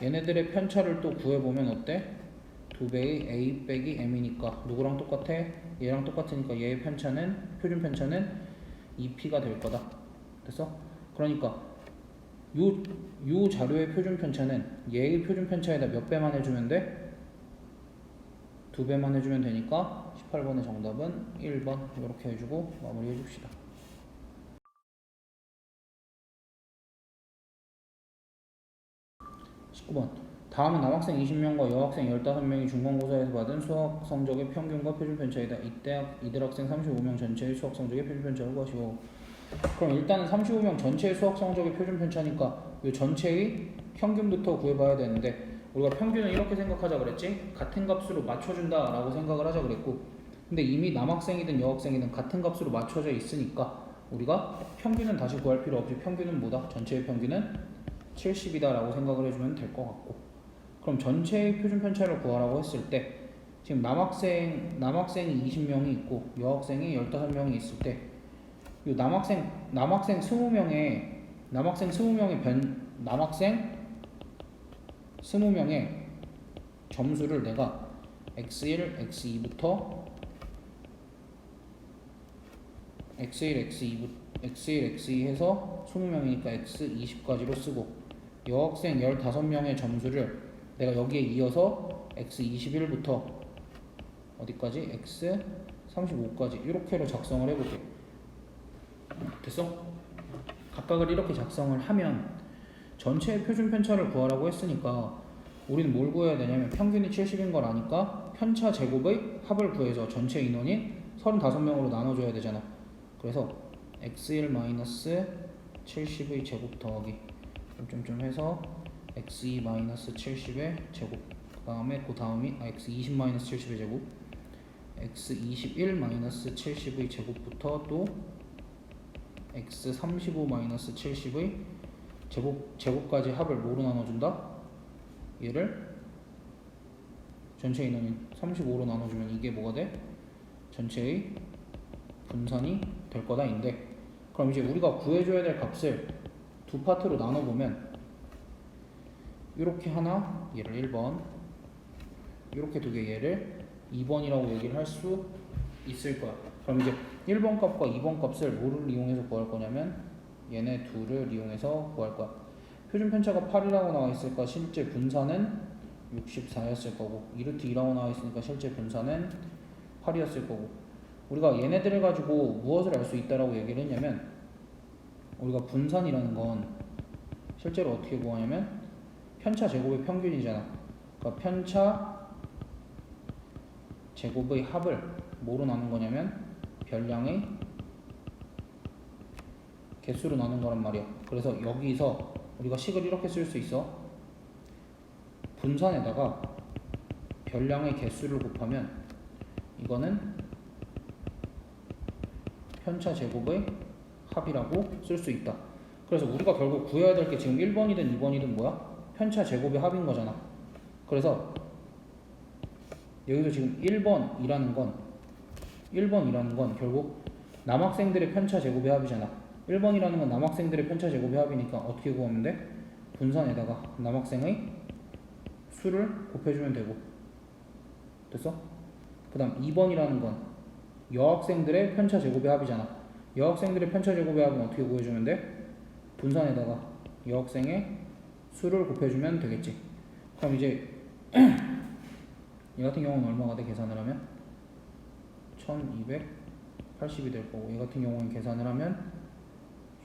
얘네들의 편차를 또 구해보면 어때? 2배의 A 빼기 M이니까 누구랑 똑같아? 얘랑 똑같으니까 얘의 편차는 표준 편차는 2P가 될 거다. 됐어? 그러니까 요 자료의 표준 편차는 얘의 표준 편차에다 몇 배만 해주면 돼? 2배만 해주면 되니까 18번의 정답은 1번 이렇게 해주고 마무리 해줍시다. 19번 다음은 남학생 20명과 여학생 15명이 중간고사에서 받은 수학 성적의 평균과 표준 편차이다. 이들 학생 35명 전체의 수학 성적의 표준 편차를 구하시오. 그럼 일단은 35명 전체의 수학 성적의 표준 편차니까 이 전체의 평균부터 구해봐야 되는데 우리가 평균은 이렇게 생각하자 그랬지? 같은 값으로 맞춰준다 라고 생각을 하자 그랬고 근데 이미 남학생이든 여학생이든 같은 값으로 맞춰져 있으니까 우리가 평균은 다시 구할 필요 없이 평균은 뭐다? 전체의 평균은 70이다 라고 생각을 해주면 될 것 같고 그럼 전체의 표준 편차를 구하라고 했을 때 지금 남학생이 20명이 있고 여학생이 15명이 있을 때 이 남학생 20명의 점수를 내가 x1, x2부터 x1, x2 해서 20명이니까 x20까지로 쓰고 여학생 15명의 점수를 내가 여기에 이어서 x21부터 어디까지? x35까지 이렇게로 작성을 해볼게. 됐어? 각각을 이렇게 작성을 하면 전체의 표준 편차를 구하라고 했으니까 우리는 뭘 구해야 되냐면 평균이 70인 걸 아니까 편차 제곱의 합을 구해서 전체 인원인 35명으로 나눠줘야 되잖아. 그래서 x1 마이너스 70의 제곱 더하기 점점점 해서 x2 마이너스 70의 제곱 그 다음에 x20 마이너스 70의 제곱 x21 마이너스 70의 제곱부터 또 x35 마이너스 70의 제곱까지 합을 뭐로 나눠준다? 얘를 전체 인원인 35로 나눠주면 이게 뭐가 돼? 전체의 분산이 될 거다인데, 그럼 이제 우리가 구해줘야 될 값을 두 파트로 나눠보면 이렇게 하나 얘를 1번, 이렇게 두 개 얘를 2번이라고 얘기를 할 수 있을 거야. 그럼 이제 1번 값과 2번 값을 뭐를 이용해서 구할 거냐면 얘네 둘을 이용해서 구할 거야. 표준 편차가 8이라고 나와 있으니까 실제 분산은 64였을 거고, 2루트 2라고 나와 있으니까 실제 분산은 8이었을 거고, 우리가 얘네들을 가지고 무엇을 알 수 있다라고 얘기를 했냐면, 우리가 분산이라는 건 실제로 어떻게 구하냐면 편차 제곱의 평균이잖아. 그러니까 편차 제곱의 합을 뭐로 나눈 거냐면 별량의 개수로 나눈 거란 말이야. 그래서 여기서 우리가 식을 이렇게 쓸 수 있어. 분산에다가 별량의 개수를 곱하면 이거는 편차 제곱의 합이라고 쓸 수 있다. 그래서 우리가 결국 구해야 될 게 지금 1번이든 2번이든 뭐야? 편차 제곱의 합인 거잖아. 그래서 여기서 지금 1번이라는 건 결국 남학생들의 편차 제곱의 합이잖아. 1번이라는 건 남학생들의 편차 제곱의 합이니까 어떻게 구하면 돼? 분산에다가 남학생의 수를 곱해주면 되고, 됐어? 그 다음 2번이라는 건 여학생들의 편차 제곱의 합이잖아. 여학생들의 편차 제곱의 합은 어떻게 구해주면 돼? 분산에다가 여학생의 수를 곱해주면 되겠지. 그럼 이제 얘 같은 경우는 얼마가 돼? 계산을 하면 1280이 될 거고, 얘 같은 경우는 계산을 하면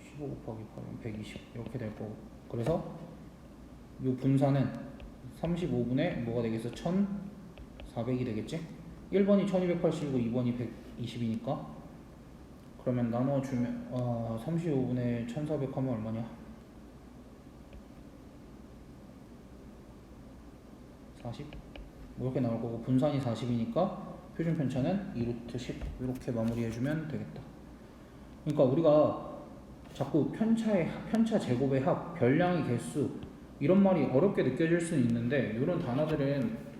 15 곱하기 8은 120 이렇게 될 거고, 그래서 이 분산은 35분의 뭐가 되겠어? 1400이 되겠지? 1번이 1280이고 2번이 120이니까 그러면 나눠주면 35분의 1400 하면 얼마냐? 40? 뭐 이렇게 나올 거고, 분산이 40이니까 표준 편차는 2루트 10 이렇게 마무리해주면 되겠다. 그러니까 우리가 자꾸 편차 제곱의 합, 별량의 개수 이런 말이 어렵게 느껴질 수는 있는데, 이런 단어들은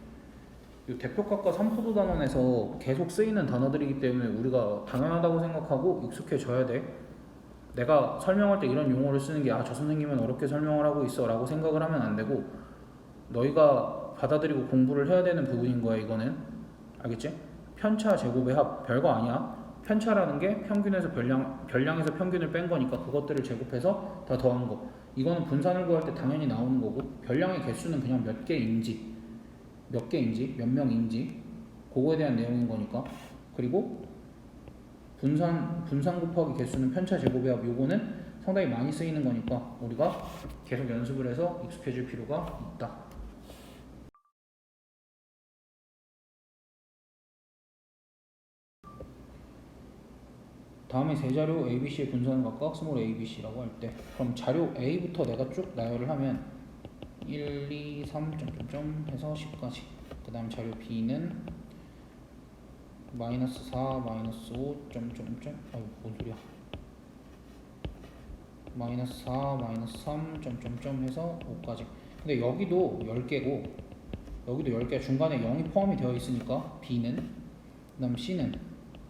대표값과 삼포도 단원에서 계속 쓰이는 단어들이기 때문에 우리가 당연하다고 생각하고 익숙해져야 돼. 내가 설명할 때 이런 용어를 쓰는 게 저 선생님은 어렵게 설명을 하고 있어 라고 생각을 하면 안 되고, 너희가 받아들이고 공부를 해야 되는 부분인 거야. 이거는 알겠지? 편차 제곱의 합 별거 아니야. 편차라는 게 평균에서 별량에서 평균을 뺀 거니까 그것들을 제곱해서 다 더한 거. 이거는 분산을 구할 때 당연히 나오는 거고, 별량의 개수는 그냥 몇 개인지 몇 명인지 그거에 대한 내용인 거니까. 그리고 분산 곱하기 개수는 편차 제곱의 합, 요거는 상당히 많이 쓰이는 거니까 우리가 계속 연습을 해서 익숙해질 필요가 있다. 다음에 세 자료 ABC의 분산은 각각 스몰 ABC라고 할 때, 그럼 자료 A부터 내가 쭉 나열을 하면 1, 2, 3 점점점 해서 10까지. 그 다음 자료 B는 마이너스 4, 마이너스 5 점점점, 뭔 소리야? 마이너스 4, 마이너스 3 점점점 해서 5까지. 근데 여기도 10개고 여기도 10개, 중간에 0이 포함이 되어 있으니까 B는, 그 다음 C는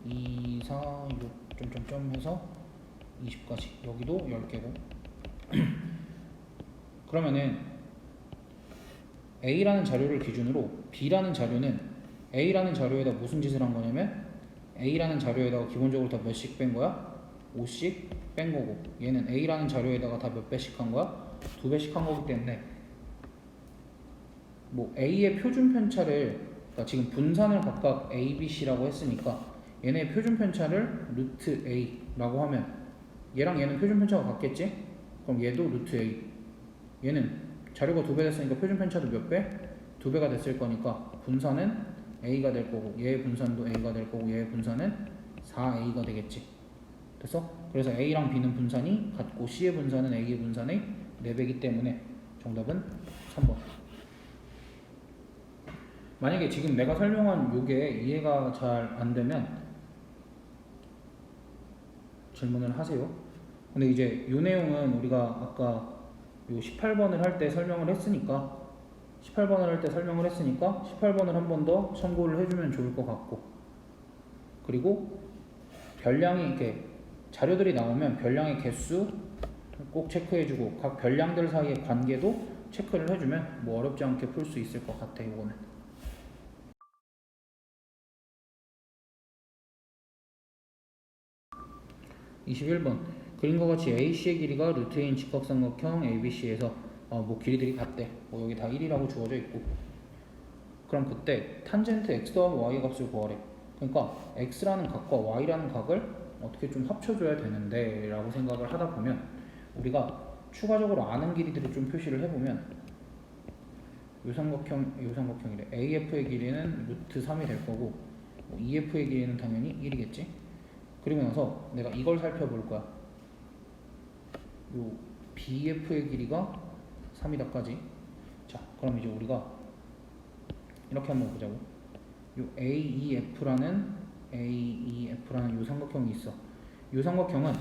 2, 4, 6 점점점 해서 20까지. 여기도 10개고 그러면은 A라는 자료를 기준으로 B라는 자료는 A라는 자료에다 무슨 짓을 한 거냐면, A라는 자료에다가 기본적으로 다 몇씩 뺀 거야? 5씩 뺀 거고, 얘는 A라는 자료에다가 다 몇 배씩 한 거야? 2배씩 한 거기 때문에 뭐 A의 표준 편차를, 그러니까 지금 분산을 각각 A, B, C라고 했으니까 얘네의 표준 편차를 루트 A라고 하면 얘랑 얘는 표준 편차가 같겠지? 그럼 얘도 루트 A, 얘는 자료가 2배 됐으니까 표준 편차도 몇 배? 2배가 됐을 거니까 분산은 A가 될 거고, 얘의 분산도 A가 될 거고, 얘의 분산은 4A가 되겠지. 됐어? 그래서 A랑 B는 분산이 같고 C의 분산은 A의 분산의 4배이기 때문에 정답은 3번. 만약에 지금 내가 설명한 요게 이해가 잘 안 되면 질문을 하세요. 근데 이제 요 내용은 우리가 아까 요 18번을 할 때 설명을 했으니까 18번을 한 번 더 참고를 해주면 좋을 것 같고, 그리고 별량이 이렇게 자료들이 나오면 별량의 개수 꼭 체크해주고 각 별량들 사이의 관계도 체크를 해주면 뭐 어렵지 않게 풀 수 있을 것 같아. 요거는 21번 그림과 같이 AC의 길이가 루트인 직각삼각형 ABC에서 뭐 길이들이 같대. 뭐 여기 다 1이라고 주어져 있고, 그럼 그때 탄젠트 x 더하기 y 값을 구하래. 그러니까 x라는 각과 y라는 각을 어떻게 좀 합쳐줘야 되는데 라고 생각을 하다 보면 우리가 추가적으로 아는 길이들을 좀 표시를 해보면 요 삼각형이래. AF의 길이는 루트 3이 될 거고 EF의 길이는 당연히 1이겠지. 그리고 나서 내가 이걸 살펴볼 거야. 요 BF의 길이가 3이다까지. 자, 그럼 이제 우리가 이렇게 한번 보자고. 요 AEF라는 요 삼각형이 있어. 요 삼각형은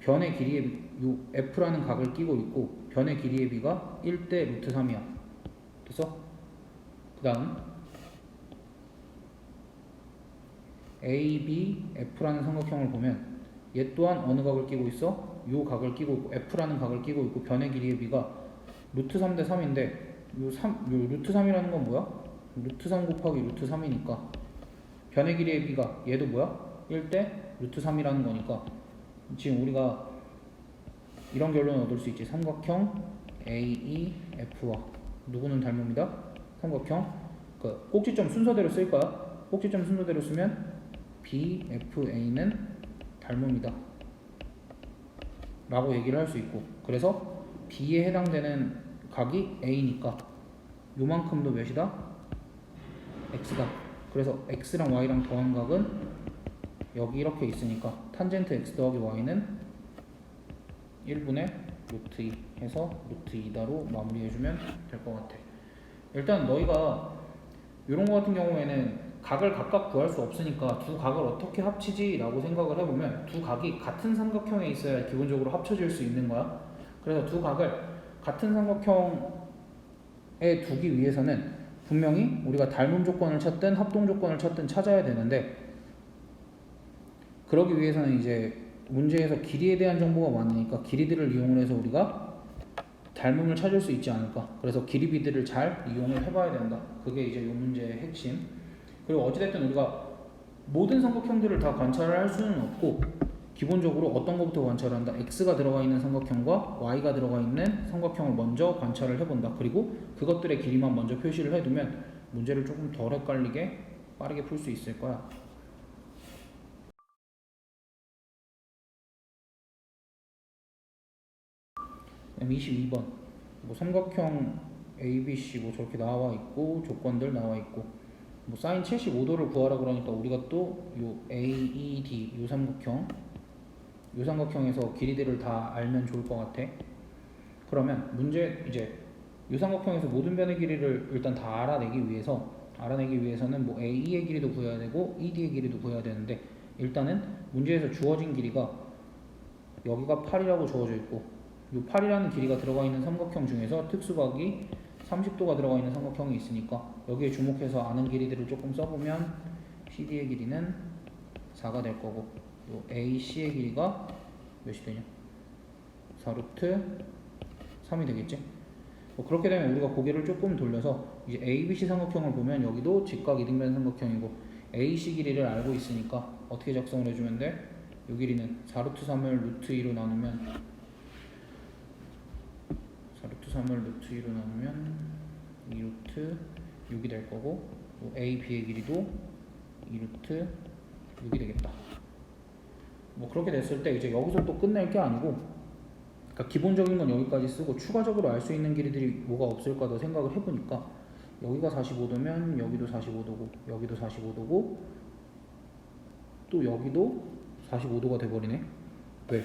변의 길이의 요 F라는 각을 끼고 있고 변의 길이의 B가 1대 루트 3이야. 됐어? 그 다음 ABF라는 삼각형을 보면 얘 또한 어느 각을 끼고 있어? 요 각을 끼고 있고 F라는 각을 끼고 있고 변의 길이의 B가 루트 3대 3인데 요 루트 3이라는 건 뭐야? 루트 3 곱하기 루트 3이니까 변의 길이의 B가 얘도 뭐야? 1대 루트 3이라는 거니까 지금 우리가 이런 결론을 얻을 수 있지. 삼각형 AEF와 누구는 닮음이다? 삼각형 그 꼭지점 순서대로 쓸 거야. 꼭지점 순서대로 쓰면 BFA는 닮음이다 라고 얘기를 할 수 있고, 그래서 B에 해당되는 각이 A니까 요만큼도 몇이다? X다. 그래서 X랑 Y랑 더한 각은 여기 이렇게 있으니까 탄젠트 X 더하기 Y는 1분의 루트 2 해서 루트 2다로 마무리해주면 될 것 같아. 일단 너희가 이런 거 같은 경우에는 각을 각각 구할 수 없으니까 두 각을 어떻게 합치지? 라고 생각을 해보면 두 각이 같은 삼각형에 있어야 기본적으로 합쳐질 수 있는 거야. 그래서 두 각을 같은 삼각형에 두기 위해서는 분명히 우리가 닮음 조건을 찾든 합동 조건을 찾든 찾아야 되는데, 그러기 위해서는 이제 문제에서 길이에 대한 정보가 많으니까 길이들을 이용을 해서 우리가 닮음을 찾을 수 있지 않을까. 그래서 길이비들을 잘 이용을 해봐야 된다. 그게 이제 이 문제의 핵심. 그리고 어찌됐든 우리가 모든 삼각형들을 다 관찰을 할 수는 없고 기본적으로 어떤 것부터 관찰한다. X가 들어가 있는 삼각형과 Y가 들어가 있는 삼각형을 먼저 관찰을 해본다. 그리고 그것들의 길이만 먼저 표시를 해두면 문제를 조금 덜 헷갈리게 빠르게 풀 수 있을 거야. 22번 뭐 삼각형 ABC 뭐 저렇게 나와 있고 조건들 나와 있고 뭐 사인 75도를 구하라 그러니까 우리가 또 요 AED 요 삼각형에서 길이들을 다 알면 좋을 것 같아. 그러면 문제 이제 요 삼각형에서 모든 변의 길이를 일단 다 알아내기 위해서는 뭐 AE의 길이도 구해야 되고 ED의 길이도 구해야 되는데, 일단은 문제에서 주어진 길이가 여기가 8이라고 주어져 있고 요 8이라는 길이가 들어가 있는 삼각형 중에서 특수각이 30도가 들어가 있는 삼각형이 있으니까 여기에 주목해서 아는 길이들을 조금 써보면 CD의 길이는 4가 될 거고 요 AC의 길이가 몇이 되냐? 4루트 3이 되겠지? 뭐 그렇게 되면 우리가 고개를 조금 돌려서 이제 ABC 삼각형을 보면 여기도 직각 이등변 삼각형이고 AC 길이를 알고 있으니까 어떻게 작성을 해주면 돼? 요 길이는 4루트 3을 루트 2로 나누면 2루트 6이 될 거고 A, B의 길이도 2루트 6이 되겠다. 뭐 그렇게 됐을 때 이제 여기서 또 끝낼 게 아니고, 그러니까 기본적인 건 여기까지 쓰고 추가적으로 알 수 있는 길이들이 뭐가 없을까 더 생각을 해보니까 여기가 45도면 여기도 45도고 여기도 45도고 또 여기도 45도가 돼버리네. 왜?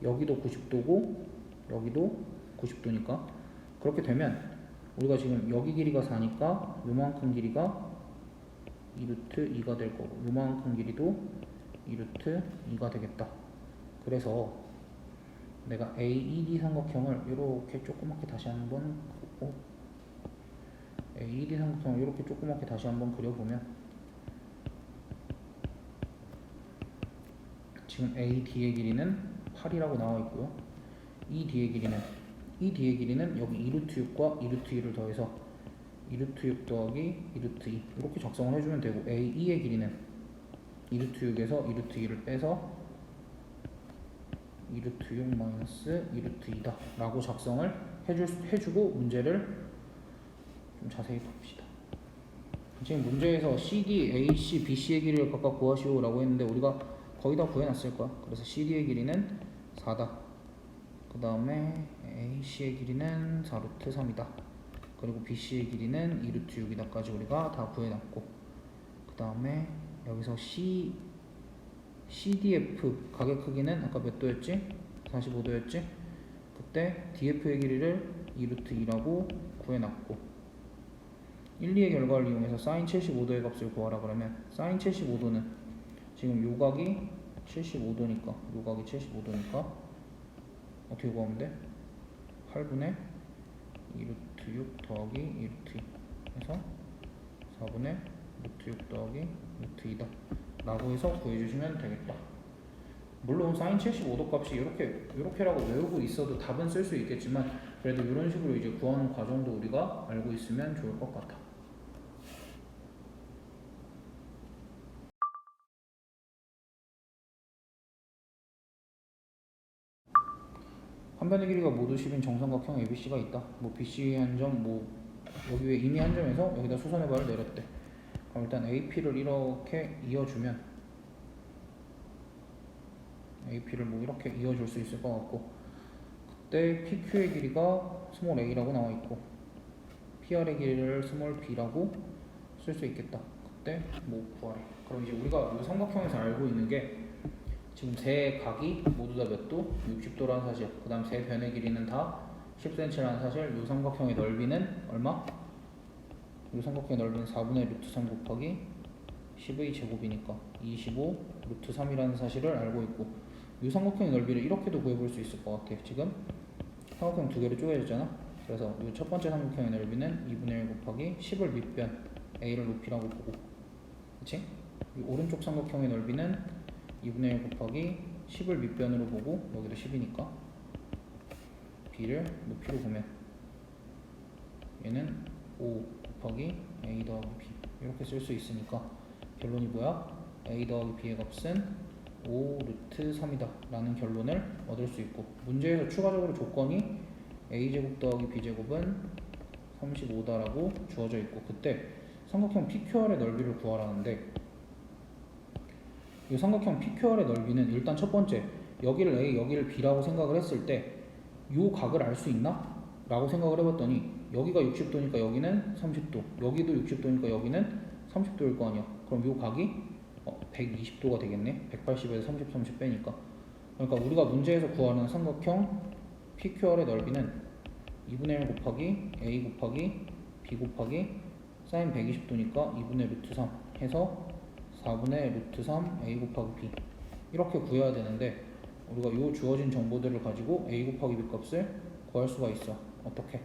여기도 90도고 여기도 90도니까. 그렇게 되면 우리가 지금 여기 길이가 4니까 요만큼 길이가 2루트 2가 될 거고 요만큼 길이도 2루트 2가 되겠다. 그래서 내가 AED 삼각형을 이렇게 조그맣게 다시 한번 AED 삼각형을 이렇게 조그맣게 다시 한번 그려보면 지금 AD의 길이는 8이라고 나와 있고요. ED의 길이는 여기 2루트 6과 2루트 2를 더해서 2루트 6 더하기 2루트 2 이렇게 작성을 해주면 되고 AE의 길이는 2루트 6에서 2루트 2를 빼서 2루트 6 마이너스 2루트 2다 라고 작성을 해주고 문제를 좀 자세히 봅시다. 지금 문제에서 CD, AC, BC의 길이를 각각 구하시오 라고 했는데 우리가 거의 다 구해놨을 거야. 그래서 CD의 길이는 4다. 그 다음에 AC의 길이는 4루트 3이다. 그리고 BC의 길이는 2루트 6이다까지 우리가 다 구해놨고 그 다음에 여기서 CDF 가격 크기는 아까 몇 도였지? 45도였지? 그때 DF의 길이를 2루트 2라고 구해놨고 1, 2의 결과를 이용해서 sin 75도의 값을 구하라 그러면 sin 75도는 지금 요각이 75도니까 어떻게 구하면 돼? 8분의 2루트 6 더하기 2루트 2 해서 4분의 루트 6 더하기 루트 2다 라고 해서 구해주시면 되겠다. 물론 sin 75도 값이 이렇게라고 외우고 있어도 답은 쓸 수 있겠지만 그래도 이런 식으로 이제 구하는 과정도 우리가 알고 있으면 좋을 것 같아. 한 변의 길이가 모두 10인 정삼각형 ABC가 있다. 뭐 BC 한 점, 뭐 여기 왜 이미 한 점에서 여기다 수선의 발을 내렸대. 그럼 일단 AP를 이렇게 이어주면 AP를 뭐 이렇게 이어줄 수 있을 것 같고 그때 PQ의 길이가 스몰 a라고 나와 있고 PR의 길이를 스몰 b라고 쓸 수 있겠다. 그때 뭐 구하래. 그럼 이제 우리가 이 삼각형에서 알고 있는 게 지금 세 각이 모두 다 몇 도? 60도라는 사실. 그 다음 세 변의 길이는 다 10cm라는 사실. 이 삼각형의 넓이는 얼마? 이 삼각형의 넓이는 4분의 루트 3 곱하기 10의 제곱이니까 25 루트 3이라는 사실을 알고 있고 이 삼각형의 넓이를 이렇게도 구해볼 수 있을 것 같아. 지금 삼각형 두 개로 쪼개졌잖아. 그래서 이 첫 번째 삼각형의 넓이는 2분의 1 곱하기 10을 밑변 a를 높이라고 보고 그치? 이 오른쪽 삼각형의 넓이는 2분의 1 곱하기 10을 밑변으로 보고 여기도 10이니까 b를 높이로 보면 얘는 5 곱하기 a 더하기 b 이렇게 쓸 수 있으니까 결론이 뭐야? a 더하기 b의 값은 5 루트 3이다 라는 결론을 얻을 수 있고 문제에서 추가적으로 조건이 a제곱 더하기 b제곱은 35다 라고 주어져 있고 그때 삼각형 PQR의 넓이를 구하라는데 이 삼각형 PQR의 넓이는 일단 첫 번째 여기를 A 여기를 B라고 생각을 했을 때 이 각을 알 수 있나? 라고 생각을 해봤더니 여기가 60도니까 여기는 30도 여기도 60도니까 여기는 30도일 거 아니야. 그럼 이 각이 120도가 되겠네. 180에서 30 빼니까. 그러니까 우리가 문제에서 구하는 삼각형 PQR의 넓이는 2분의 1 곱하기 A 곱하기 B 곱하기 sin 120도니까 2분의 루트 3 해서 4분의 루트 3 A 곱하기 B 이렇게 구해야 되는데 우리가 이 주어진 정보들을 가지고 A 곱하기 B 값을 구할 수가 있어. 어떻게?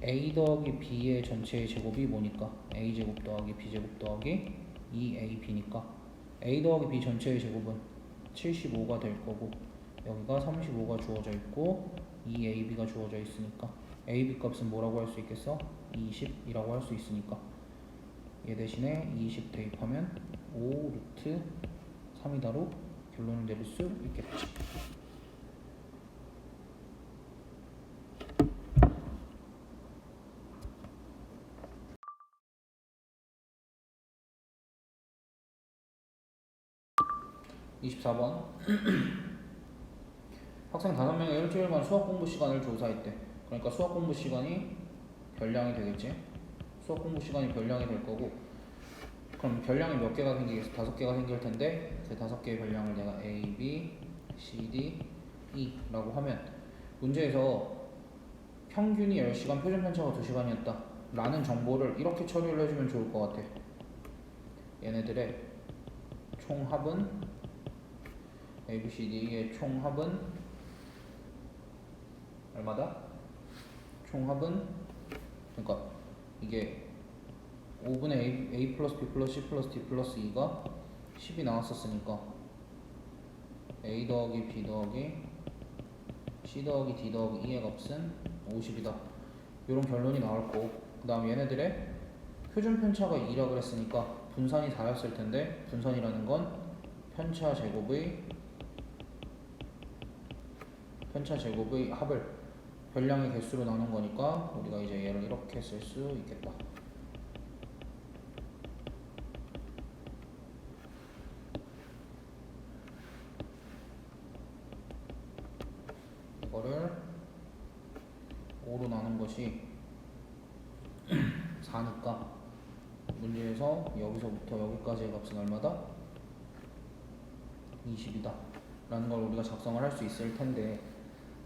A 더하기 B의 전체의 제곱이 뭐니까? A제곱 더하기 B제곱 더하기 2AB니까 A 더하기 B 전체의 제곱은 75가 될 거고 여기가 35가 주어져 있고 2AB가 주어져 있으니까 AB 값은 뭐라고 할 수 있겠어? 20이라고 할 수 있으니까 얘 대신에 20 대입하면 5 루트 3이다로 결론을 내릴 수 있겠지. (24번) 학생 5명의 일주일간 수학 공부 시간을 조사했대. 그러니까 수학 공부 시간이 별량이 되겠지. 수학 공부 시간이 별량이 될 거고 그럼 별량이 몇 개가 생기겠어? 5개가 생길 텐데 그 5개의 별량을 내가 A, B, C, D, E 라고 하면 문제에서 평균이 10시간, 표준 편차가 2시간이었다 라는 정보를 이렇게 처리를 해주면 좋을 것 같아. 얘네들의 총합은 A, B, C, D의 총합은 얼마다? 총합은 그러니까 이게 5분의 A 플러스 B 플러스 C 플러스 D 플러스 E가 10이 나왔었으니까 A 더하기 B 더하기 C 더하기 D 더하기 E의 값은 50이다 이런 결론이 나올 거고, 그 다음 얘네들의 표준 편차가 2라 그랬으니까 분산이 4였을 텐데 분산이라는 건 편차 제곱의 합을 별량의 개수로 나눈 거니까 우리가 이제 얘를 이렇게 쓸 수 있겠다. 이거를 5로 나눈 것이 4니까 문제에서 여기서부터 여기까지의 값은 얼마다? 20이다 라는 걸 우리가 작성을 할 수 있을 텐데,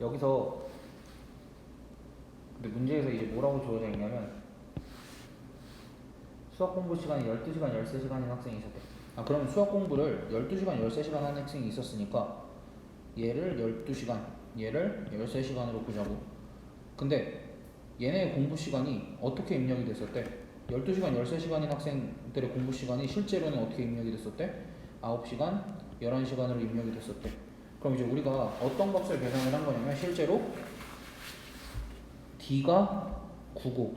여기서 근데 문제에서 이제 뭐라고 주어져 있냐면 수학 공부 시간이 12시간, 13시간인 학생이 있었대. 그러면 수학 공부를 12시간, 13시간 하는 학생이 있었으니까 얘를 12시간, 얘를 13시간으로 보자고. 근데 얘네의 공부 시간이 어떻게 입력이 됐었대? 12시간, 13시간인 학생들의 공부 시간이 실제로는 어떻게 입력이 됐었대? 9시간, 11시간으로 입력이 됐었대. 그럼 이제 우리가 어떤 값을 계산을 한 거냐면 실제로 D가 9고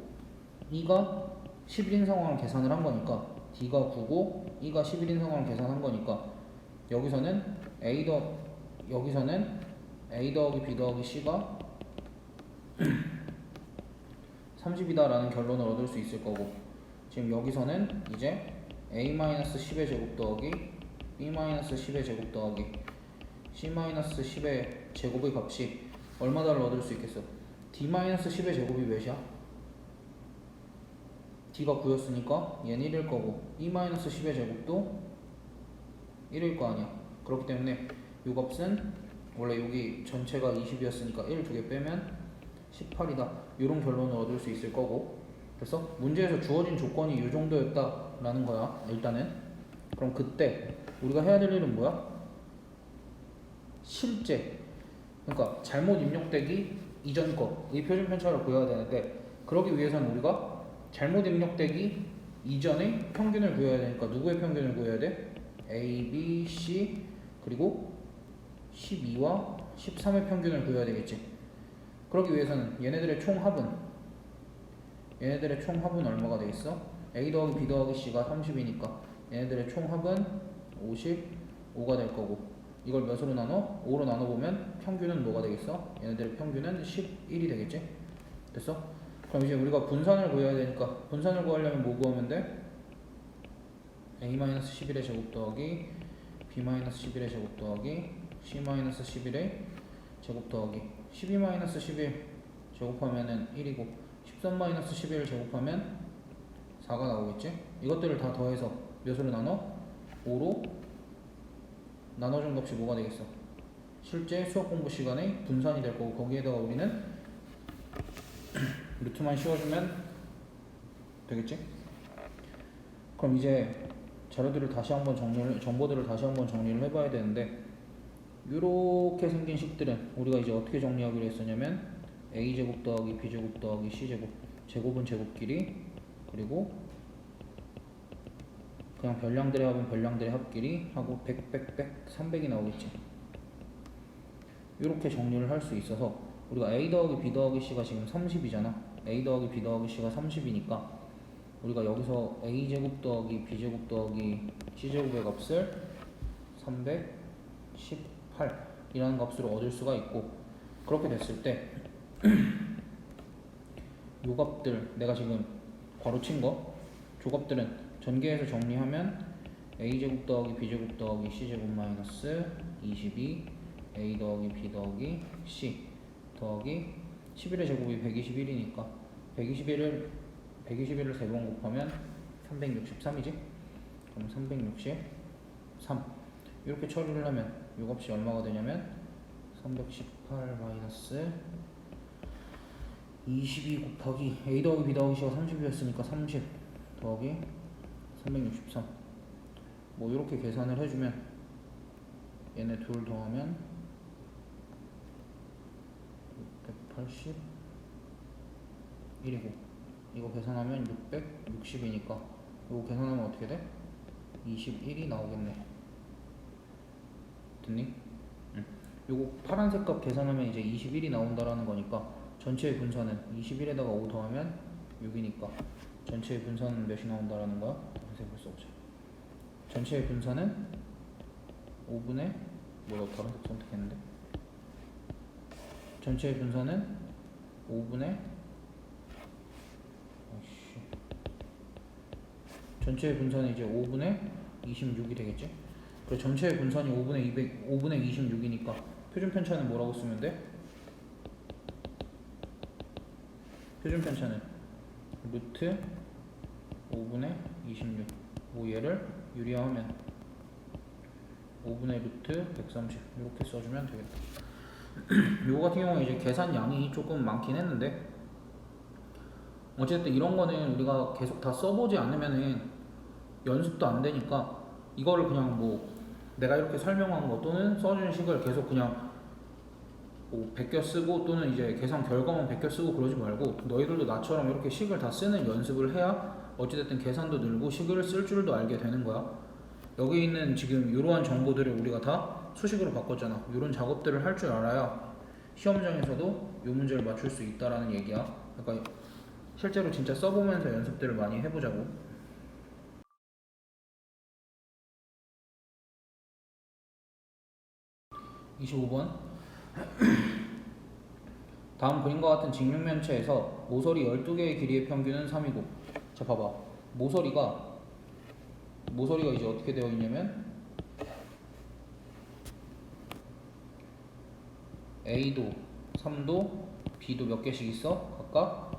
E가 11인 상황을 계산을 한 거니까 D가 9고 E가 11인 상황을 계산한 거니까 여기서는 A 더하기 B 더하기 C가 30이다 라는 결론을 얻을 수 있을 거고, 지금 여기서는 이제 A-10의 제곱 더하기 B-10의 제곱 더하기 C-10의 제곱의 값이 얼마다를 얻을 수 있겠어? D-10의 제곱이 몇이야? D가 9였으니까 얘는 1일 거고 E-10의 제곱도 1일 거 아니야. 그렇기 때문에 이 값은 원래 여기 전체가 20이었으니까 1 두 개 빼면 18이다 이런 결론을 얻을 수 있을 거고, 그래서 문제에서 주어진 조건이 이 정도였다 라는 거야 일단은. 그럼 그때 우리가 해야 될 일은 뭐야? 실제, 그러니까 잘못 입력되기 이전 거의 표준 편차를 구해야 되는데, 그러기 위해서는 우리가 잘못 입력되기 이전의 평균을 구해야 되니까 누구의 평균을 구해야 돼? A, B, C 그리고 12와 13의 평균을 구해야 되겠지. 그러기 위해서는 얘네들의 총합은 얼마가 되겠어? A 더하기 B 더하기 C가 30이니까 얘네들의 총합은 55가 될 거고, 이걸 몇으로 나눠? 5로 나눠보면 평균은 뭐가 되겠어? 얘네들의 평균은 11이 되겠지? 됐어? 그럼 이제 우리가 분산을 구해야 되니까 분산을 구하려면 뭐 구하면 돼? A-11의 제곱 더하기 B-11의 제곱 더하기 C-11의 제곱 더하기 12-11 제곱하면은 1이고 13-11 제곱하면 4가 나오겠지? 이것들을 다 더해서 몇으로 나눠? 5로 나눠준 값이 뭐가 되겠어? 실제 수학 공부 시간에 분산이 될 거고, 거기에다가 우리는 루트만 씌워주면 되겠지? 그럼 이제 자료들을 다시 한번 정보들을 다시 한번 정리를 해봐야 되는데, 이렇게 생긴 식들은 우리가 이제 어떻게 정리하기로 했었냐면 A제곱 더하기 B제곱 더하기 C제곱, 제곱은 제곱끼리, 그리고 그냥 별량들의 합은 별량들의 합끼리 하고 100, 300이 나오겠지. 이렇게 정리를 할 수 있어서 우리가 A 더하기 B 더하기 C가 지금 30이잖아. A 더하기 B 더하기 C가 30이니까 우리가 여기서 A제곱 더하기 B제곱 더하기 C제곱의 값을 318이라는 값으로 얻을 수가 있고, 그렇게 됐을 때 요 값들 내가 지금 괄호친 거 조값들은 전개해서 정리하면 A제곱 더하기 B제곱 더하기 C제곱 마이너스 22 A 더하기 B 더하기 C 더하기 11의 제곱이 121이니까 121을 3번 곱하면 363이지? 그럼 363 이렇게 처리를 하면 요 값이 얼마가 되냐면 318 마이너스 22 곱하기 a 더하기 b 더하기 c가 30이었으니까 30 더하기 363 뭐 이렇게 계산을 해주면 얘네 둘 더하면 681이고 이거 계산하면 660이니까 이거 계산하면 어떻게 돼? 21이 나오겠네. 됐니? 응. 요거 파란색 값 계산하면 이제 21이 나온다라는 거니까 전체의 분산은 21에다가 5 더하면 6이니까 전체의 분산은 몇이 나온다라는 거야? 다시 해볼 수 없죠. 전체의 분산은 5분의 뭐 다른 색 선택했는데 전체의 분산은 5분의 전체의 분산이 이제 5분의 26이 되겠지? 그리고 전체의 분산이 5분의 26이니까 표준 편차는 뭐라고 쓰면 돼? 표준 편차는 루트 5분의 26 뭐 얘를 유리화하면 5분의 루트 130 이렇게 써주면 되겠다. 요거 같은 경우는 이제 계산량이 조금 많긴 했는데 어쨌든 이런 거는 우리가 계속 다 써보지 않으면은 연습도 안 되니까 이거를 그냥 뭐 내가 이렇게 설명한 거 또는 써준 식을 계속 그냥 뭐 베껴 쓰고 또는 이제 계산 결과만 베껴 쓰고 그러지 말고 너희들도 나처럼 이렇게 식을 다 쓰는 연습을 해야 어찌됐든 계산도 늘고 식을 쓸 줄도 알게 되는 거야. 여기 있는 지금 이러한 정보들을 우리가 다 수식으로 바꿨잖아. 이런 작업들을 할 줄 알아야 시험장에서도 이 문제를 맞출 수 있다라는 얘기야. 그러니까 실제로 진짜 써보면서 연습들을 많이 해보자고. 25번 다음 그림과 같은 직육면체에서 모서리 12개의 길이의 평균은 3이고 자 봐봐 모서리가 이제 어떻게 되어 있냐면 A도 3도 B도 몇 개씩 있어? 각각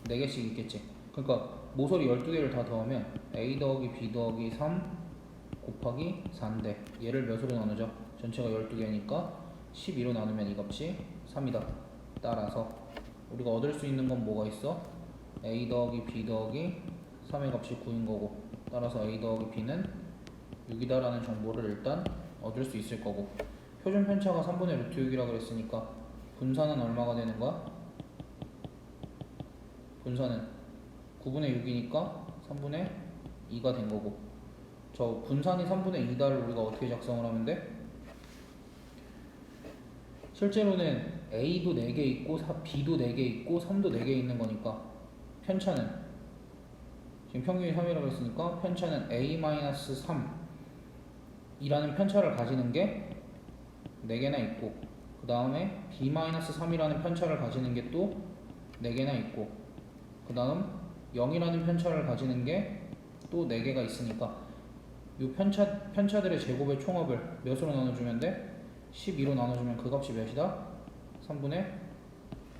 4개씩 있겠지. 그러니까 모서리 12개를 다 더하면 A 더하기 B 더하기 3 곱하기 4인데 얘를 몇으로 나누죠? 전체가 12개니까 12로 나누면 이 값이 3이다. 따라서 우리가 얻을 수 있는 건 뭐가 있어? A 더하기 B 더하기 3의 값이 9인 거고 따라서 A 더하기 B는 6이다 라는 정보를 일단 얻을 수 있을 거고 표준 편차가 3분의 루트 6이라 그랬으니까 분산은 얼마가 되는 거야? 분산은 9분의 6이니까 3분의 2가 된 거고 저 분산이 3분의 2다를 우리가 어떻게 작성을 하면 돼? 실제로는 A도 4개 있고 B도 4개 있고 3도 4개 있는 거니까 편차는 지금 평균이 3이라고 했으니까 편차는 A-3 이라는 편차를 가지는 게 4개나 있고 그 다음에 B-3이라는 편차를 가지는 게 또 4개나 있고 그 다음 0이라는 편차를 가지는 게 또 4개가 있으니까 이 편차들의 제곱의 총합을 몇으로 나눠주면 돼? 12로 나눠주면 그 값이 몇이다? 3분의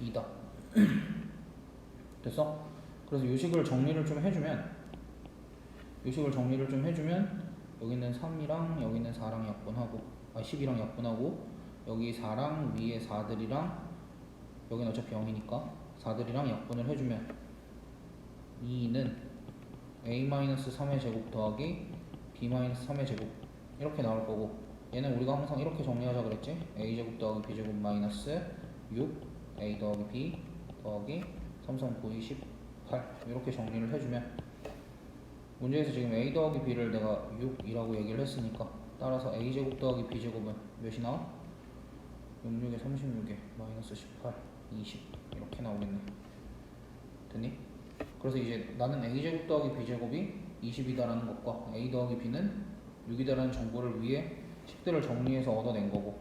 2다. 됐어? 그래서 이 식을 정리를 좀 해주면 여기는 3이랑 여기는 4랑 약분하고 12랑 약분하고 여기 4랑 위에 4들이랑 여기는 어차피 0이니까 4들이랑 약분을 해주면 2는 A-3의 제곱 더하기 B-3의 제곱 이렇게 나올 거고 얘는 우리가 항상 이렇게 정리하자 그랬지? A제곱 더하기 B제곱 마이너스 6 A 더하기 B 더하기 3, 3, 9, 2, 18 이렇게 정리를 해주면 문제에서 지금 A 더하기 B를 내가 6이라고 얘기를 했으니까 따라서 A제곱 더하기 B제곱은 몇이 나와? 66에 36에 마이너스 18, 20 이렇게 나오겠네. 됐니? 그래서 이제 나는 A제곱 더하기 B제곱이 20이다라는 것과 A 더하기 B는 6이다라는 정보를 위해 식들을 정리해서 얻어낸 거고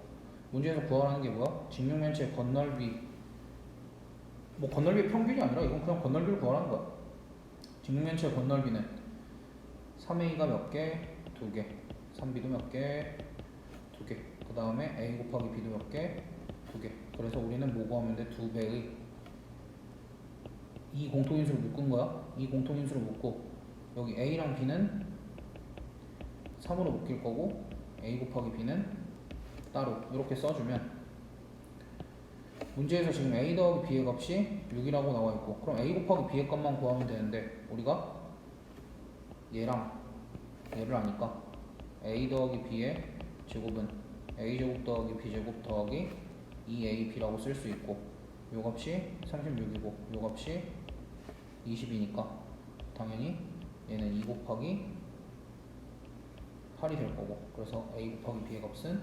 문제에서 구하라는 게 뭐야? 직육면체 건널비 뭐 건널비의 평균이 아니라 이건 그냥 건널비를 구하라는 거야. 직육면체 건널비는 3A가 몇 개? 2개 3B도 몇 개? 2개 그 다음에 A 곱하기 B도 몇 개? 2개 그래서 우리는 뭐 구하면 돼? 2배의 이 공통인수로 묶은 거야. 이 공통인수로 묶고 여기 A랑 B는 3으로 묶일 거고 a 곱하기 b는 따로 이렇게 써주면 문제에서 지금 a 더하기 b의 값이 6이라고 나와 있고 그럼 a 곱하기 b의 값만 구하면 되는데 우리가 얘랑 얘를 아니까 a 더하기 b의 제곱은 a제곱 더하기 b제곱 더하기 2ab라고 쓸 수 있고 요 값이 36이고 요 값이 20이니까 당연히 얘는 2 곱하기 8이 될 거고 그래서 a 곱하기 b의 값은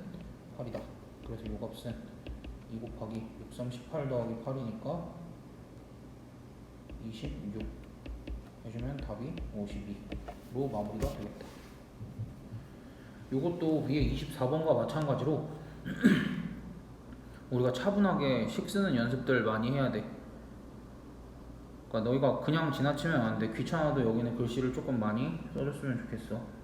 8이다. 그래서 요 값은 2 곱하기 6, 3, 18 더하기 8이니까 26 해주면 답이 52로 마무리가 되겠다. 요것도 위에 24번과 마찬가지로 우리가 차분하게 식 쓰는 연습들 많이 해야 돼. 그러니까 너희가 그냥 지나치면 안 돼. 귀찮아도 여기는 글씨를 조금 많이 써줬으면 좋겠어.